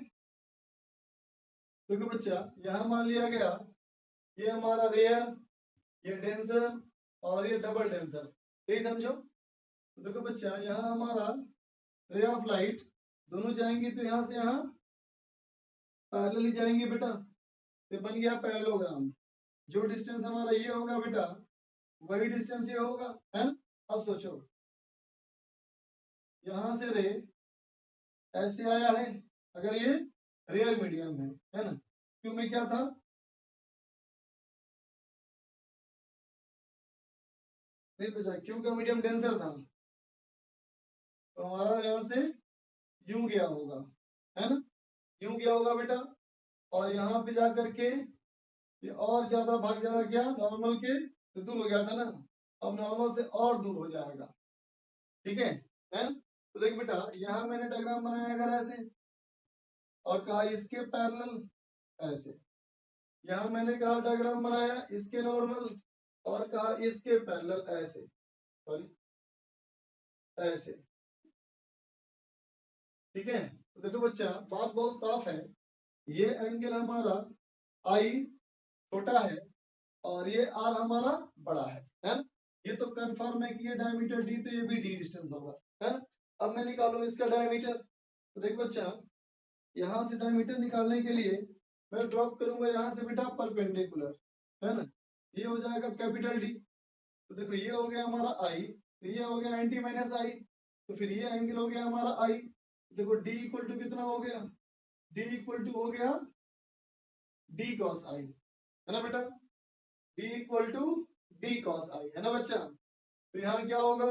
A: देखो बच्चा, यहाँ मान लिया गया ये हमारा रेयर, ये डेंसर और ये डबल डेंसर, यही समझो। तो देखो बच्चा, यहाँ हमारा रे ऑफ लाइट दोनों जाएंगे तो यहाँ से यहाँ पैरेलल जाएंगे बेटा, तो बन गया पैरेललोग्राम। जो डिस्टेंस हमारा ये होगा बेटा वही डिस्टेंस ये होगा, है ना। अब सोचो यहाँ से रे ऐसे आया है, अगर ये रेयर मीडियम है ना। क्यों में क्या था, नहीं बचा, क्यों का मीडियम डेंसर था, तो हमारा यहाँ से यूं गया होगा, है ना। यूं गया होगा बेटा, और यहाँ पे जा करके ये और ज्यादा भाग जाएगा क्या, नॉर्मल के तो दूर हो गया था ना। अब नॉर्मल से और दूर हो जाएगा, ठीक है ना। तो देख बेटा, यहाँ मैंने डायग्राम बनाया अगर ऐसे, और कहा इसके पैरेलल ऐसे। यहाँ मैंने कहा डायग्राम बनाया इसके नॉर्मल, और कहा इसके पैरेलल ऐसे, सॉरी ऐसे, ठीक है। तो देखो बच्चा, बात बहुत साफ है, ये एंगल हमारा आई छोटा है और ये आर हमारा बड़ा है ना। ये तो कंफर्म है कि ये डायमीटर डी, तो ये भी डी डिस्टेंस होगा, है ना। अब मैं निकालूं इसका डायमीटर, तो देख बच्चा, यहाँ से डायमीटर निकालने के लिए मैं ड्रॉप करूंगा यहाँ से बेटा परपेंडिकुलर, है ना। ये हो जाएगा कैपिटल डी, तो देखो ये हो गया हमारा आई, तो ये हो गया 90 माइनस आई, तो फिर ये एंगल हो गया हमारा आई। देखो डी इक्वल टू कितना हो गया, डी इक्वल टू हो गया डी कॉस आई, है ना बेटा। D equal to D cos I, है ना बच्चा। तो यहाँ क्या होगा,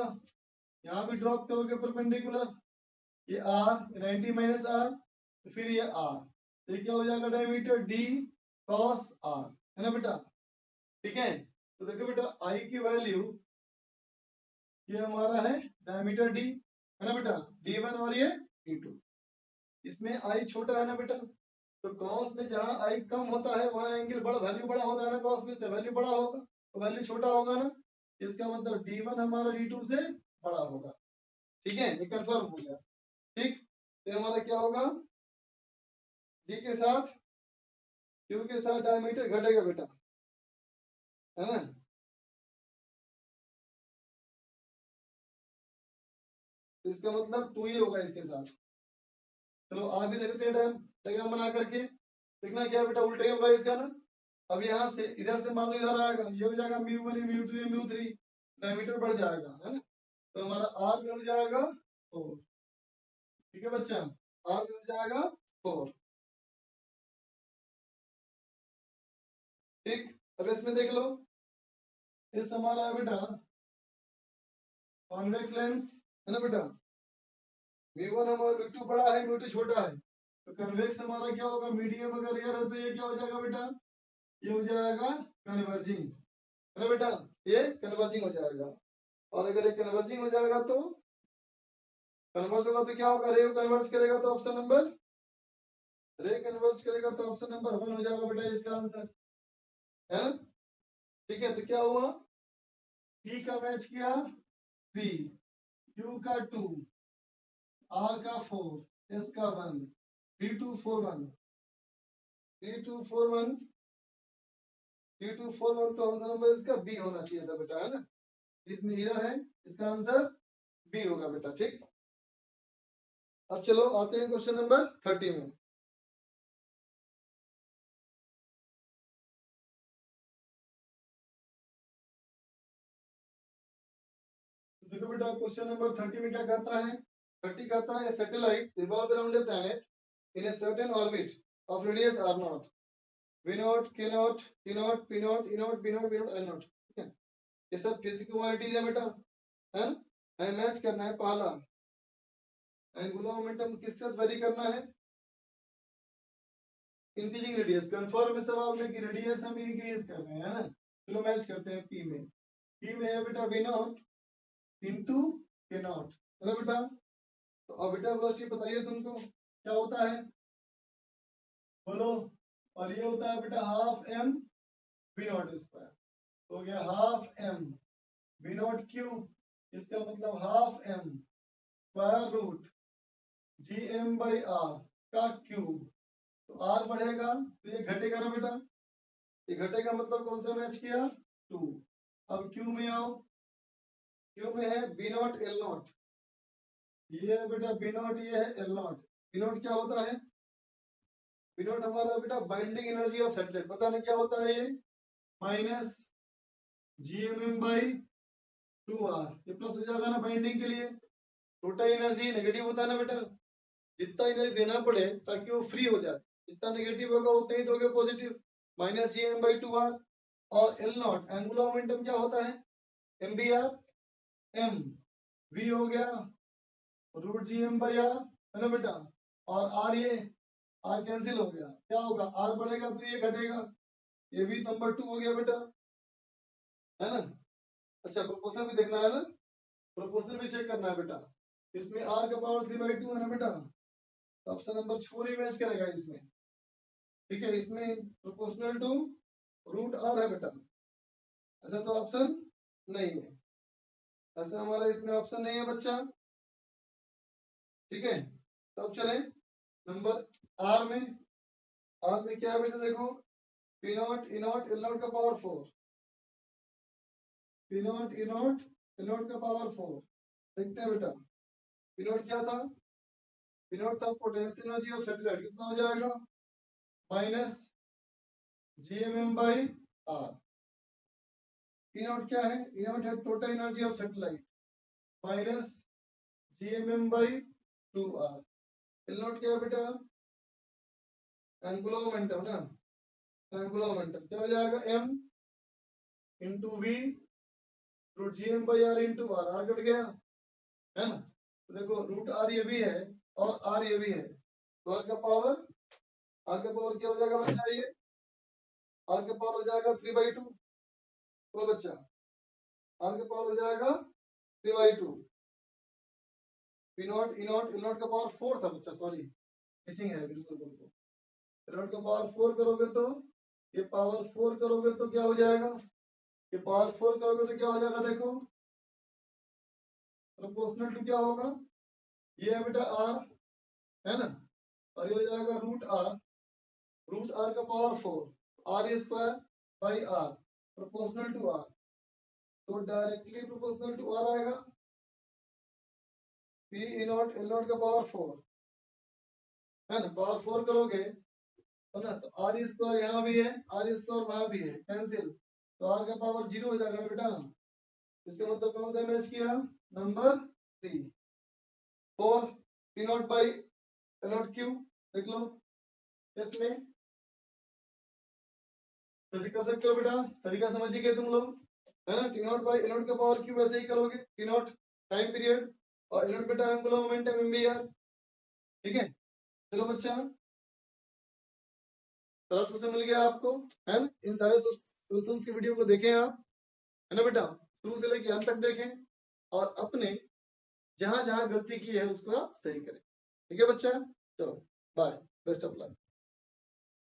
A: यहाँ भी ड्रॉप करोगे परपेंडिकुलर, ये आर 90 माइनस आर, तो फिर ये आर, तो ये क्या हो जाएगा डायमीटर डी कॉस आर, है ना बेटा, ठीक है। तो देखो बेटा, आई की वैल्यू ये हमारा है डायमीटर डी, है ना बेटा, D1 और ये D2। इसमें आई छोटा है ना बेटा, तो कॉस में जहां आई कम होता है वहां एंगल बड़ा, वैल्यू बड़ा होता है ना, कॉस में तो वैल्यू बड़ा होगा, तो वैल्यू छोटा होगा ना। इसका मतलब D1 हमारा D2 से बड़ा होगा, ठीक है, ये कंफर्म हो गया, ठीक। तो हमारा क्या होगा, डी के साथ क्यू के साथ डायमीटर घटेगा बेटा, है ना। तो इसका मतलब 2 ही होगा इसके साथ। चलो आगे देखते हैं डायग्राम बना करके, देखना क्या बेटा उल्टे होगा इसका ना। अब यहाँ से इधर से मान लो इधर आएगा, ये हो जाएगा μ1 μ2 μ3, डायमीटर बढ़ जाएगा, है ना। तो हमारा आर में हो जाएगा 4, ठीक है बच्चा, आर में हो जाएगा 4, ठीक। अब इसमें देख लो, इस हमारा है बेटा कॉन्वेक्स लेंस, है ना बेटा। μ1 हमारा μ2 बड़ा है μ2 छोटा है, तो कन्वेक्स हमारा क्या होगा, मीडियम अगर रियर है तो ये क्या हो जाएगा बेटा, ये हो जाएगा कन्वर्जिंग, है ना बेटा, ये कन्वर्जिंग हो जाएगा। और अगर ये कन्वर्जिंग हो जाएगा तो कन्वर्ज होगा तो क्या होगा, रे कन्वर्ज करेगा तो ऑप्शन नंबर, रे कन्वर्ज करेगा तो ऑप्शन नंबर 1 हो जाएगा बेटा इसका आंसर, है ना। ठीक है, तो क्या हुआ, T का मैच किया 3, Q का 2, R का 4, S का 1, 3241, 3241, 3241, तो आंसर नंबर इसका बी होना चाहिए था बेटा, है ना। इसमें एरर है, इसका आंसर बी होगा बेटा। ठीक, अब चलो आते हैं क्वेश्चन नंबर 30 में। देखो बेटा क्वेश्चन नंबर 30 में क्या कहता है, 30 कहता है satellite revolve around a planet in a certain orbit of radius r not, v not, k not, t not, p not, e not, b not, b not, n not. ठीक है, ये सब फिजिकल क्वांटिटीज है बेटा, है। हमें match करना है पहला, एंगुलर मोमेंटम किससे वेरी करना है, इंक्रीजिंग रेडियस। कंफर्म में सवाल में कि रेडियस हम इंक्रीज कर रहे हैं, है ना। चलो मैच करते हैं p में, p में है बेटा v not into k not, है ना बेटा। तो ऑर्बिटल वेलोसिटी बताइए तुमको क्या होता है, बोलो। और ये होता है बेटा half m v naught square, हो गया half m v naught Q, इसका मतलब half m square root G M by R का क्यूब। तो r बढ़ेगा तो ये घटेगा ना बेटा, ये घटेगा मतलब कौन सा मैच किया 2। अब q में आओ, q में है b नॉट l नॉट, ये है बेटा b नॉट, ये है l नॉट। b नॉट क्या होता है, b नॉट हमारा बेटा बाइंडिंग एनर्जी ऑफ सैटेलाइट, पता नहीं क्या होता है ये, minus G M M by 2r, ये प्लस हो जाएगा ना बाइंडिंग के लिए। टोटल एनर्जी नेगेटिव होता है ना बेटा, जितना एनर्जी देना पड़े ताकि वो फ्री हो जाए, जितना नेगेटिव होगा उतना ही दोगे positive, minus G M by 2r। और एल नॉट एंगुलर मोमेंटम क्या होता है, M B R M, V हो गया root G M by R, है ना बेटा। और आर, ये आर कैंसिल हो गया, क्या होगा, आर बढ़ेगा तो ये घटेगा, ये भी नंबर 2 हो गया बेटा, है ना। अच्छा प्रोपोर्शनल भी देखना है ना, प्रोपोर्शनल भी चेक करना है बेटा। इसमें आर का पावर 3/2 है ना बेटा, तो ऑप्शन नंबर 4 ही मैच करेगा इसमें। ठीक है, इसमें प्रोपोर्शनल टू रूट आर है बेटा, ऐसा तो ऑप्शन नहीं है, ऐसा हमारा इसमें ऑप्शन नहीं है बच्चा। ठीक है, तो अब चले नंबर आर में। आर में क्या है बेटा, देखो P not E not L not का power 4, P not E not L not का पावर 4। देखते हैं बेटा, पी नॉट क्या था, पी नॉट था पोटेंशियल एनर्जी ऑफ सैटेलाइट, कितना हो जाएगा, minus G M M by R. E not क्या है, ई नॉट है total energy of satellite, minus G M M by 2r। L not क्या है बेटा, एंगुलर मोमेंटम ना, एंगुलर मोमेंटम क्या हो जाएगा, m into V root G M by R into R, R cut गया, है ना। तो देखो रूट आर ये भी है और आर ये भी है, तो आर का पावर, आर का पावर क्या हो जाएगा बच्चा, ये आर का पावर हो जाएगा 3/2, तो बच्चा आर का पावर हो जाएगा 3/2। P not E not L not का पावर 4 था बच्चा, सॉरी मिसिंग है बिल्कुल बिल्कुल। एल नॉट का पावर 4 करोगे तो, ये पावर 4 करोगे तो क्या हो जाएगा, ये पावर 4 करोगे तो क्या हो जाएगा, देखो प्रोपोर्शनल टू क्या होगा, ये है बेटा आर, है ना। और ये हो जाएगा रूट आर का power 4, R square by R proportional to R, तो डायरेक्टली प्रोपोर्शनल टू आर आएगा। P E not L not का पावर 4, है ना, पावर 4 करोगे है ना, तो आर स्क्वायर यहाँ भी है, आर स्क्वायर वहां भी है, कैंसिल, तो आर का पावर 0 हो जाएगा बेटा। इसका मतलब कौन सा मैच किया, number 3। 4 P not by L not Q, देख लो इसमें, कैसे कर सकते हो बेटा, तरीका समझिए गए तुम लोग, है ना। T naught by L not का पावर क्यूब ऐसे ही करोगे, टी नॉट टाइम पीरियड और एल नॉट बेटा angular momentum M B R. ठीक है, चलो बच्चा सारा सोल्यूशन मिल गया आपको, है ना। इन सारे सोल्यूशन की वीडियो को देखें आप, है ना बेटा, शुरू से लेके अंत तक देखें और अपने जहां जहां गलती की है उसको आप सही करें। ठीक है बच्चा, चलो बाय, बेस्ट ऑफ लक।